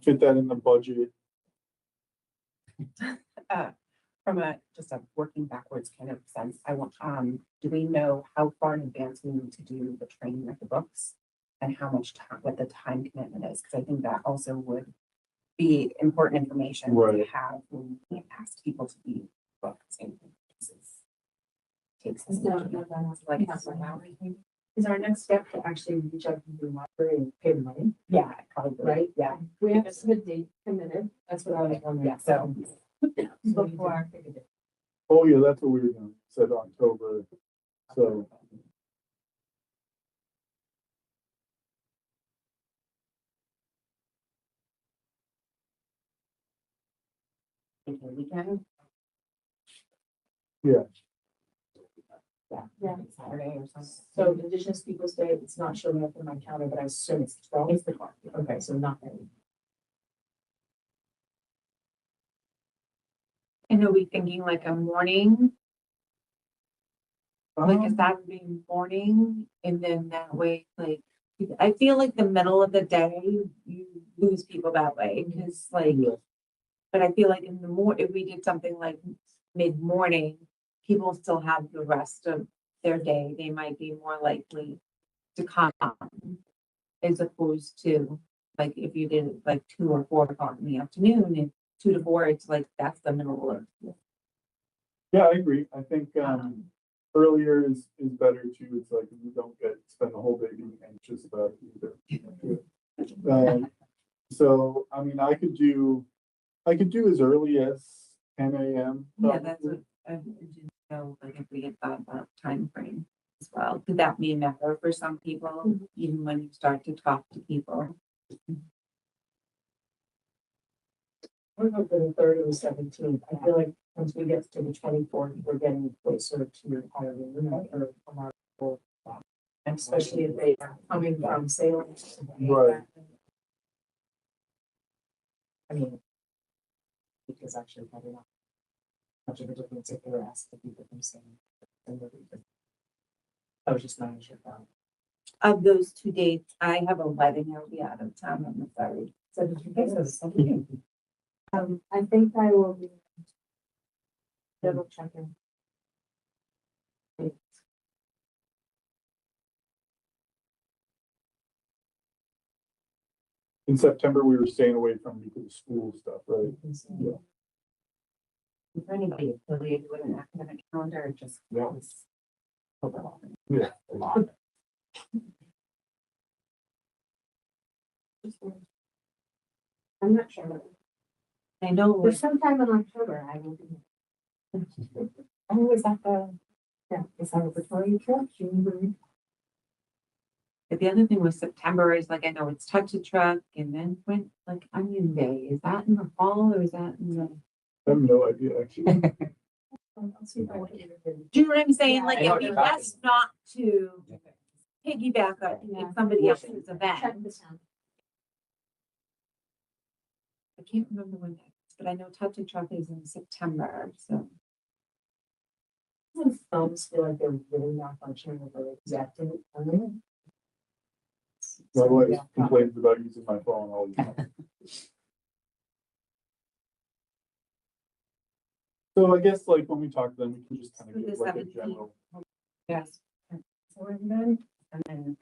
fit that in the budget. From just a working backwards kind of sense, I want, do we know how far in advance we need to do the training of the books? And how much time, what the time commitment is, because I think that also would be important information to Right. have when we ask people to be booked. And this takes us No, that's like yeah. half an hour. Is our next step to actually reach out to the library and pay the money? Yeah, probably, Right? yeah, We have to have a date committed That's what I was wondering. yeah, so. before. Oh, yeah, that's what we were doing. Said October. So, Weekend. yeah, Yeah. Saturday or something. So Indigenous Peoples' Day, it's not showing up in my calendar, but I assume it's 12. It's the 12th. Okay, so not many. and are we thinking like a morning, like a Um, Saturday morning? And then that way, like, I feel like the middle of the day, you lose people that way, because like, yeah. but I feel like in the if we did something like mid-morning, people still have the rest of their day, they might be more likely to come. As opposed to, like, if you did it like 2 or 4 o'clock in the afternoon, and 2 to 4, it's like, that's the middle of. Yeah, I agree. I think, earlier is better too. It's like you don't spend the whole day being anxious about it either. So, I mean, I could do as early as 10 a.m. Yeah, that's what I didn't know, like, if we had thought about time frame as well. Could that be a matter for some people, even when you start to talk to people? What about the 3rd or the 17th? I feel like once we get to the 24th, we're getting closer to your hiring or from our goal. And especially if they are coming from Salem. Right. I mean, because actually probably not much of a difference if they were asked the people from Salem. I was just not sure about. Of those 2 dates, I have a wedding, I'll be out of town on the 3rd. So did you guys have something? I think I will be double checking. In September, we were staying away from because of school stuff, right? Yeah. For anybody affiliated with an academic calendar, it just feels overwhelming. Yeah. A lot. I'm not sure. I know, There's sometime in October I will be. Oh, is that Yeah. the celebratory trip? but the other thing with September is like, I know it's Touch a Truck and then when, like Onion Day, is that in the fall or is that in the? I have no idea, actually. I'll see if I can get it. Do you know what I'm saying? Yeah, Like, I know it'd what be you're talking best not to piggyback on Yeah. somebody else's Check event. this out. I can't remember when that is, but I know Touch a Truck is in September, so. Some thumbs feel like they're really not functioning with the exact date. I mean, My wife complains about using my phone all the time. So I guess like when we talk to them, we can just kind of For get the like a 17th. general. Yes. So we're done, and then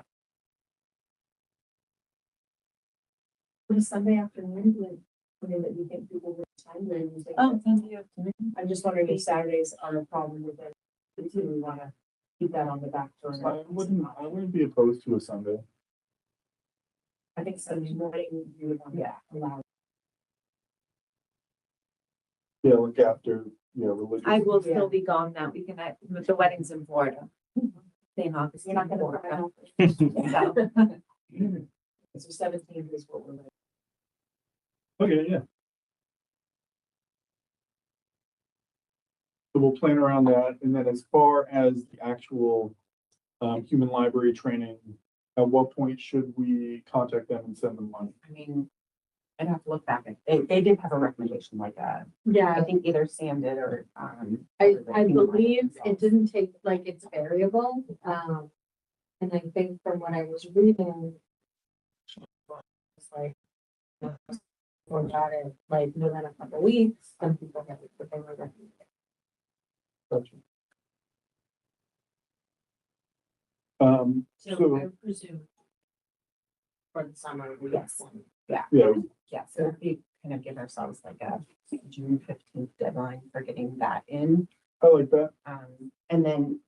What is Sunday afternoon, like, something that you think people would time or you think? Oh, Sunday afternoon. I'm just wondering if Saturdays are a problem with it. Do we want to keep that on the back burner? I wouldn't be opposed to a Sunday. I think Sunday morning, you would want to allow. Yeah, like after, religious. I will Yeah. still be gone that weekend. The wedding's in Florida. St. Augustine. You're not gonna Florida. So. So 17th is what we're like. Okay, yeah. So we'll plan around that, and then as far as the actual human library training, at what point should we contact them and send them money? I mean, I'd have to look back. They did have a recommendation, like I Yeah, think either Sam did or I believe it didn't take, like, it's variable, and I think from what I was reading. It's like. Or got it, like, within a couple weeks, some people have it, but they were recommended. Gotcha. So So- I presume. For the summer, we Yes. one. yeah, Yeah, so if we kind of give ourselves like a June 15th deadline for getting that in. I like that. And then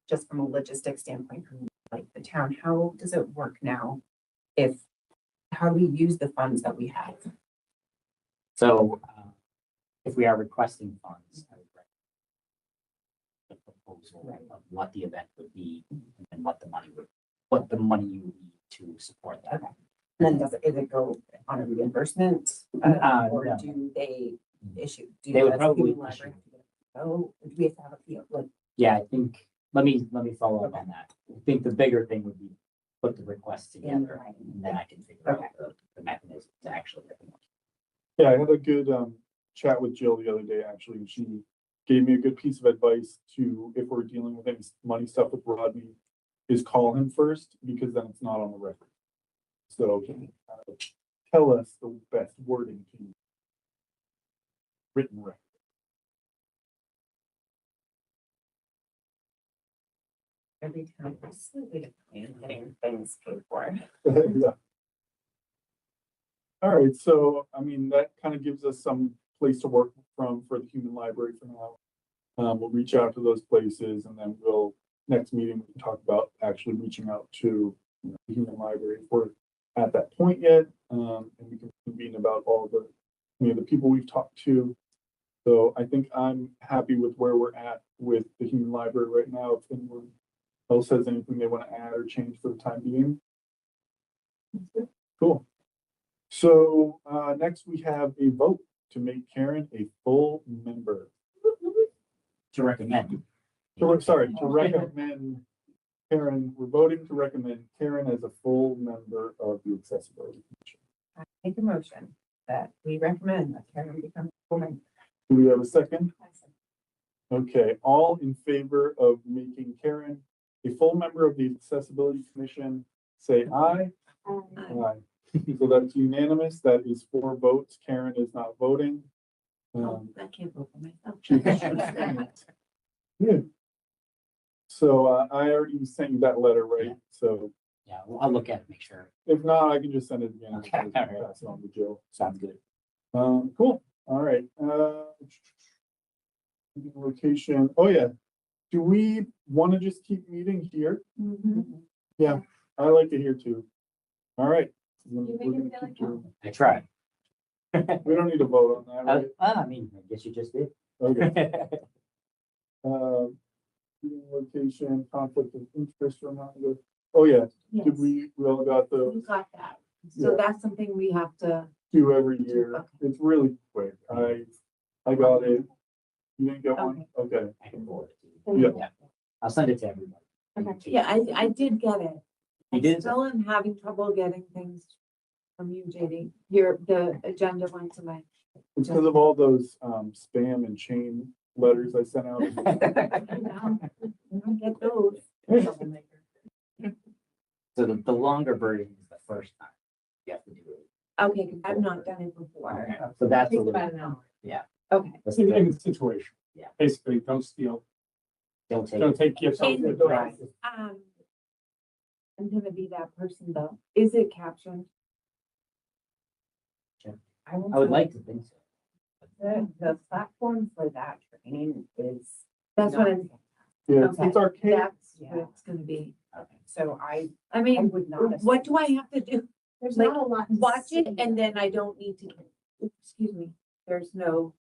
just from a logistics standpoint, from like the town, how does it work now? How do we use the funds that we have? So, if we are requesting funds, I would recommend the proposal of what the event would be and what the money you would need to support that. And then is it go on a reimbursement? Or No. do they issue? They would does probably the library have to get- Oh, do we have to have a field, like, Yeah, I think, let me follow up on that. I think the bigger thing would be put the request together and then I can figure out the mechanism to actually. Yeah, I had a good chat with Jill the other day, actually. She gave me a good piece of advice to, if we're dealing with any money stuff with Rodney, is call him first, because then it's not on the record. So tell us the best wording to use. Written record. every time we're slightly differently in getting things paid for? Yeah. All right, so, I mean, that kind of gives us some place to work from for the human library for now. We'll reach out to those places and then next meeting, we can talk about actually reaching out to the human library if we're at that point yet. And we can convene about all the people we've talked to. So I think I'm happy with where we're at with the human library right now. If anyone else has anything they want to add or change for the time being. Cool. So next we have a vote to make Karen a full member. To recommend. To recommend Karen, we're voting to recommend Karen as a full member of the Accessibility Commission. I make a motion that we recommend that Karen become a full member. Do we have a second? Okay, all in favor of making Karen a full member of the Accessibility Commission, say aye. Aye. So that's unanimous. That is 4 votes. Karen is not voting. Oh, I can't vote for myself. She's abstaining. Yeah. So I already sent you that letter, right? Yeah. So Yeah, well, I'll look at it, make sure. if not, I can just send it again. Okay, all right. Pass it on to Jill. Sounds good. Cool. All right. Location. Oh yeah. Do we want to just keep meeting here? Mhm. I like it here too. All right. We're You make gonna it feel like keep doing- I tried. We don't need to vote on that, right? I mean, I guess you just did. Okay. Meeting location, conflict of interest reminder. Oh yeah, Yes, did we all got the you got that. So Yeah. that's something we have to, do every year. Okay. It's really quick. I got it. You didn't get one? Okay. I can forward it to you. Yeah. I'll send it to everybody. Okay. yeah, I did get it. You I did? still am having trouble getting things from you, JD. The agenda went to my, It's because of all those spam and chain letters I sent out. I don't get those. So the longer version is the first time you have to do it. Okay, 'cause I've not done it before. Okay, so that's a Takes little, about an hour. Okay. that's In the, the situation. Yeah. Basically, don't steal, don't take. don't take gifts. And- Right. I'm gonna be that person though. Is it captioned? I would like to think so. The platform for that training is. That's what I'm, Yeah, Okay. it's arcane. that's Yeah. what it's gonna be. Okay. So I I mean, would not. what do I have to do? There's Like, not a lot. to Watch it see. and then I don't need to, excuse me, there's no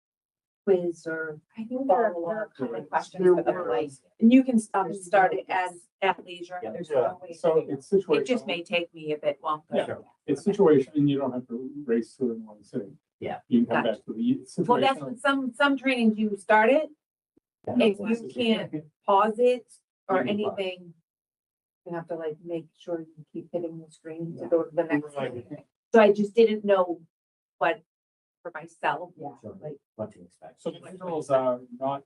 quiz or, I think there are Follow-up. kind of questions, There but they're were- like. and you can start it at leisure. Yeah. There's Yeah. no way. So to- it's situational. It just may take me a bit longer. Yeah. Sure. It's situation, and you don't have to race through it in one sitting. Yeah. You can come Gotcha. back to the Well, that's situational. what some trainings you start it, if you can't pause it or You can pause. anything, you have to like make sure you keep hitting the screen to go to the next Right. thing. So I just didn't know what for myself. Yeah. Sure, Like, what to expect. So the visuals are not.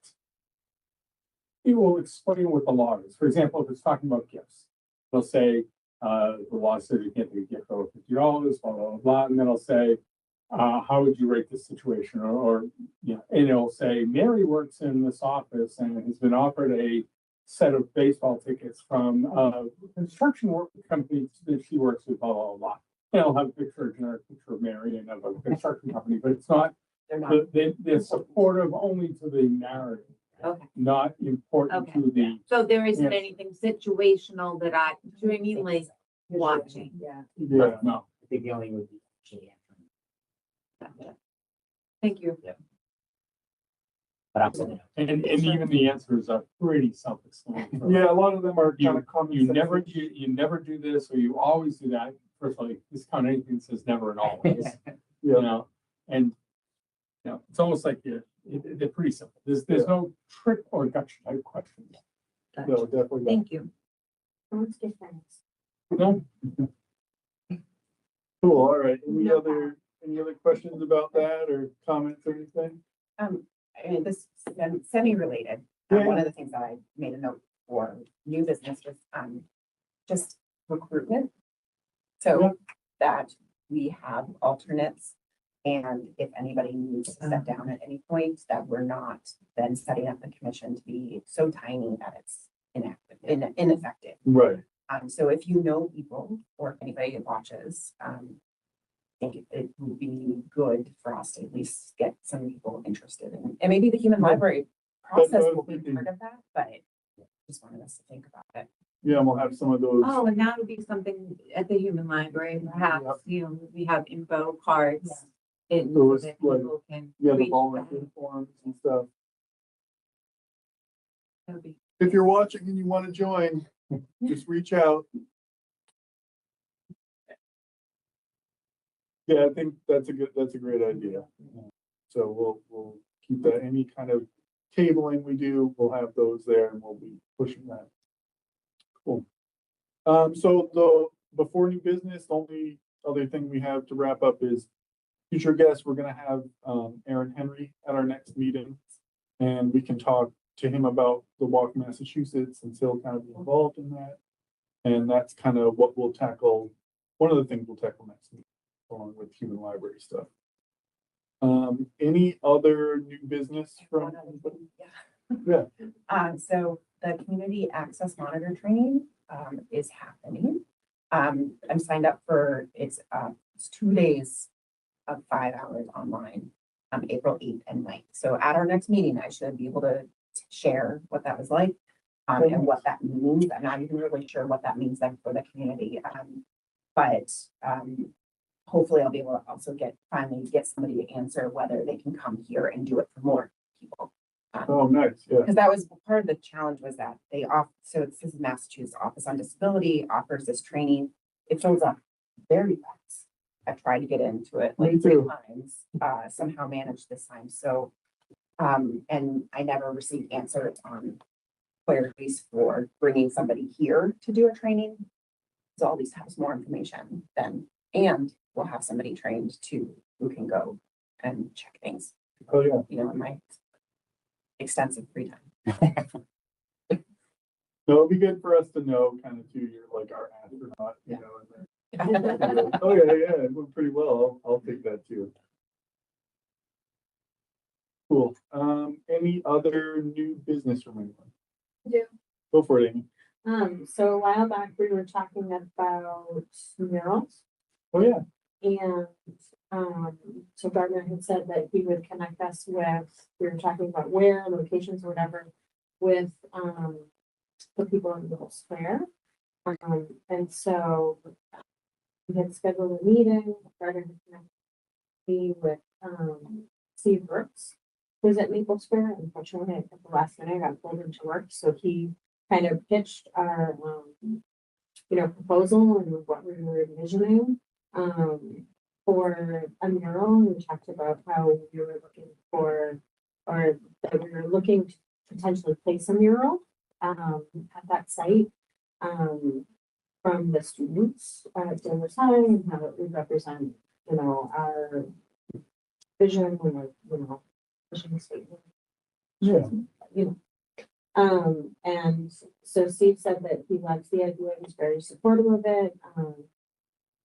It will explain what the law is. For example, if it's talking about gifts, they'll say, the law says you can't take a gift over $50, blah, blah, blah, and then it'll say, how would you rate this situation? Or, you know, and it'll say, Mary works in this office and has been offered a set of baseball tickets from a construction work company that she works with, blah, blah, blah. And it'll have a picture, a generic picture of Mary and of a construction company, but it's not, They're not. they're supportive only to the narrative, okay, not important Okay. to the. so there isn't Yes. anything situational that I, do you know what I mean, like watching? Yeah. Yeah. No, I think the only would be actually answering, Gotcha. Thank you. but I'm sending it. and even the answers are pretty self-explanatory. Yeah, a lot of them are kind of common. You sense. you never do this, or you always do that. First of all, discount anything that says never and always, you Yeah, know, and. You know, it's almost like they're pretty simple. There's no trick or gotcha type questions. no, Gotcha. definitely not. Thank you. Let's get thanks. No, Cool, all right. Any other questions about that or comments or anything? I mean, this is semi-related. Yeah. One of the things that I made a note for new business was, just recruitment. Yeah. So that we have alternates. And if anybody needs to step down at any point, that we're not then setting up the commission to be so tiny that it's ineffective. Right. So if you know people or if anybody watches, I think it would be good for us to at least get some people interested in, and maybe the human library process will be part of that, but just wanted us to think about it. Yeah, and we'll have some of those. Oh, and that would be something at the human library, perhaps, you know, we have info cards. And so Those, that like, people can. Yeah, the reach volunteer back. forums and stuff. That would be- If you're watching and you want to join, just reach out. Yeah, I think that's a great idea. So we'll keep that, any kind of tabling we do, we'll have those there and we'll be pushing that. Cool. So before new business, the only other thing we have to wrap up is future guests. We're gonna have Aaron Henry at our next meeting. And we can talk to him about the Walk Massachusetts, and he'll kind of be involved in that. And that's kind of what we'll tackle, one of the things we'll tackle next week. along with human library stuff. Any other new business from? Yeah. So the community access monitor training, is happening. I'm signed up for, it's 2 days of 5 hours online, April 8th and 9th. So at our next meeting, I should be able to share what that was like, and what that means. I'm not even really sure what that means then for the community. But hopefully I'll be able to also finally get somebody to answer whether they can come here and do it for more people. Oh, nice, yeah. Because that was part of the challenge, was that they so this is Massachusetts Office on Disability offers this training. It fills up very fast. I tried to get into it Me like 3 too. times, somehow managed this time. So, and I never received answers on queries for bringing somebody here to do a training. So all these has more information then, and we'll have somebody trained who can go and check things, Oh, yeah. in my extensive free time. So it'll be good for us to know kind of too, you're like our astronaut, you know. And then, oh, yeah, it went pretty well. I'll take that too. Cool. Any other new business from anyone? I do. Go for it, Amy. So a while back, we were talking about murals. Oh, yeah. And, so Gardner had said that he would connect us with, we were talking about where, locations, or whatever, with, the people in Middle Square. And so we had scheduled a meeting, Gardner had connected me with, Steve Brooks, who's at Maple Square. Unfortunately, at the last minute, I got pulled into work, so he kind of pitched our, proposal and what we were envisioning, for a mural. We talked about how we were looking for, or that we were looking to potentially place a mural, at that site, from the students at Danvers High, and how it would represent, our vision and, vision statement. Yeah. And so Steve said that he likes the idea, he's very supportive of it.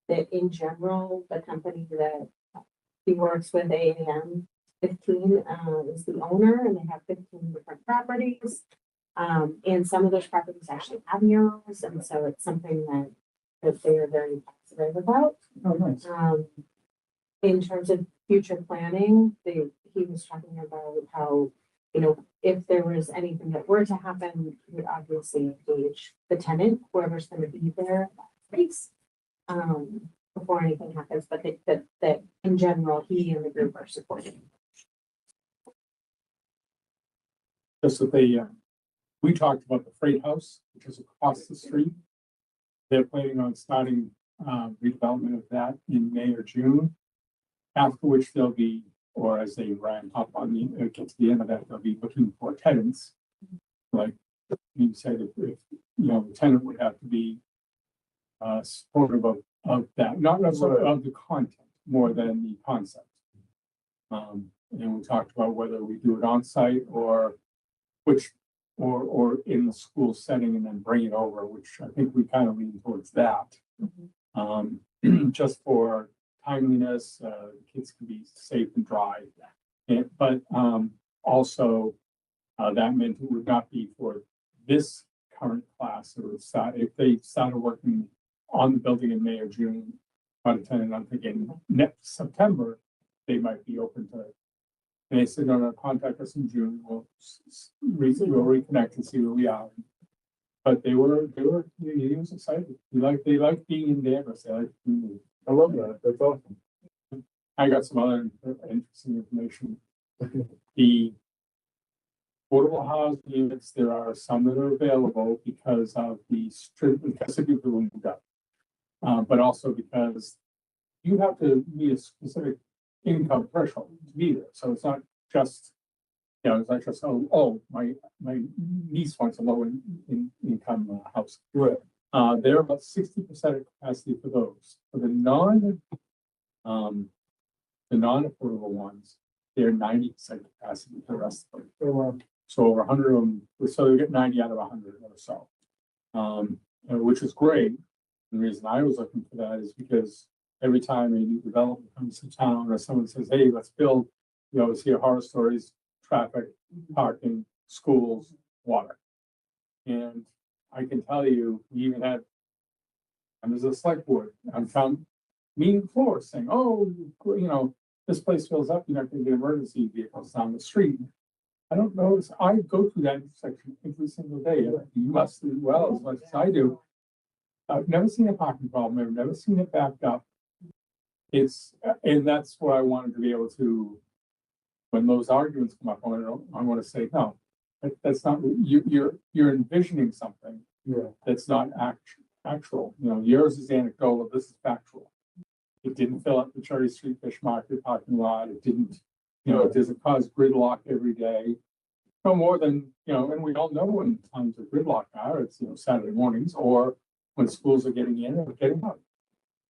That in general, the company that he works with, AAM 15, is the owner, and they have 15 different properties. And some of those properties actually have murals, and so it's something that they are very positive about. Oh, nice. In terms of future planning, he was talking about how, if there was anything that were to happen, we would obviously engage the tenant, whoever's going to be there, at that space, before anything happens, but that in general, he and the group are supporting. Just that we talked about the Freight House, which is across the street. They're planning on starting redevelopment of that in May or June. After which they'll be, or as they ramp up get to the end of that, they'll be looking for tenants. Like you said, if the tenant would have to be supportive of that, not necessarily of the content more than the concept. And we talked about whether we do it on site or in the school setting and then bring it over, which I think we kind of lean towards that. Just for timeliness, kids can be safe and dry. But also that meant it would not be for this current class. It would start, if they started working on the building in May or June, I'm thinking next September, they might be open to it. And they said, no, contact us in June. We'll reconnect and see where we are. But he was excited. They like being in Danvers. I love that. That's awesome. I got some other interesting information. The affordable housing units, there are some that are available because of because of people who moved up. But also because you have to meet a specific income threshold to be there. So it's not just, it's not just, my niece wants a low income house. Right. They're about 60% of capacity for those. For the non-affordable ones, they're 90% capacity for the rest of them. Oh, wow. So over 100 of them, so they get 90 out of 100 or so, which is great. The reason I was looking for that is because every time a new development comes to town or someone says, hey, let's build, you always hear horror stories, traffic, parking, schools, water. And I can tell you, we even had, and there's a select board, I'm found meeting floor saying, oh, you know, this place fills up, you're not gonna get emergency vehicles down the street. I don't know, I go through that intersection every single day. You must as well as much as I do. I've never seen a parking problem. I've never seen it backed up. It's, and that's what I wanted to be able to, when those arguments come up, I want to say, no, that's not, you're envisioning something Yeah. that's not actual. You know, yours is anecdotal, this is factual. It didn't fill up the Cherry Street Fish Market parking lot. It didn't, you know, it doesn't cause gridlock every day. No more than, you know, and we all know when times of gridlock are, it's, you know, Saturday mornings or when schools are getting in or getting out.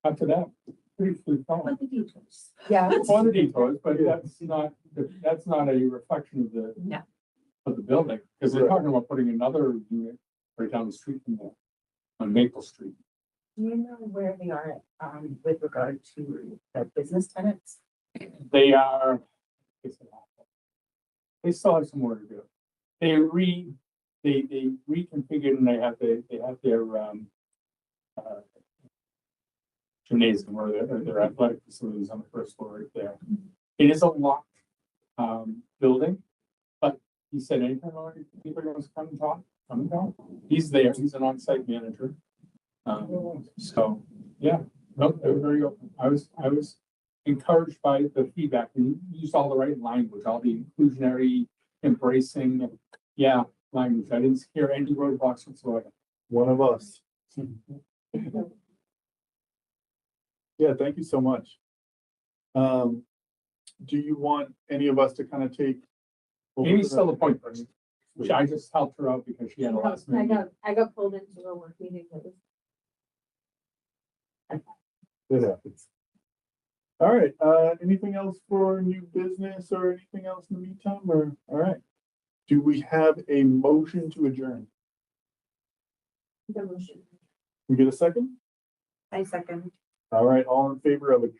After that, pretty free flowing. What the details? Yeah. On the detours, but that's not a reflection of the. No. Of the building, because they're talking about putting another unit right down the street from there, on Maple Street. Do you know where they are, with regard to the business tenants? They are. They still have some more to do. They reconfigured and they have their, gymnasium or their athletic facilities on the first floor right there. It is a locked, building, but he said anytime anybody wants to come and talk, come and talk. He's there, he's an on-site manager. So, yeah, no, they were very open. I was encouraged by the feedback and used all the right language, all the inclusionary, embracing, yeah, language. I didn't hear any roadblocks whatsoever. One of us. Yeah, thank you so much. Do you want any of us to kind of take? over Amy's the- still the point person. Which I just helped her out because she had a last minute. I got pulled into a work meeting that was. It happens. All right, anything else for new business or anything else in the meantime, or, all right? Do we have a motion to adjourn? The motion. We get a second? I second. All right, all in favor of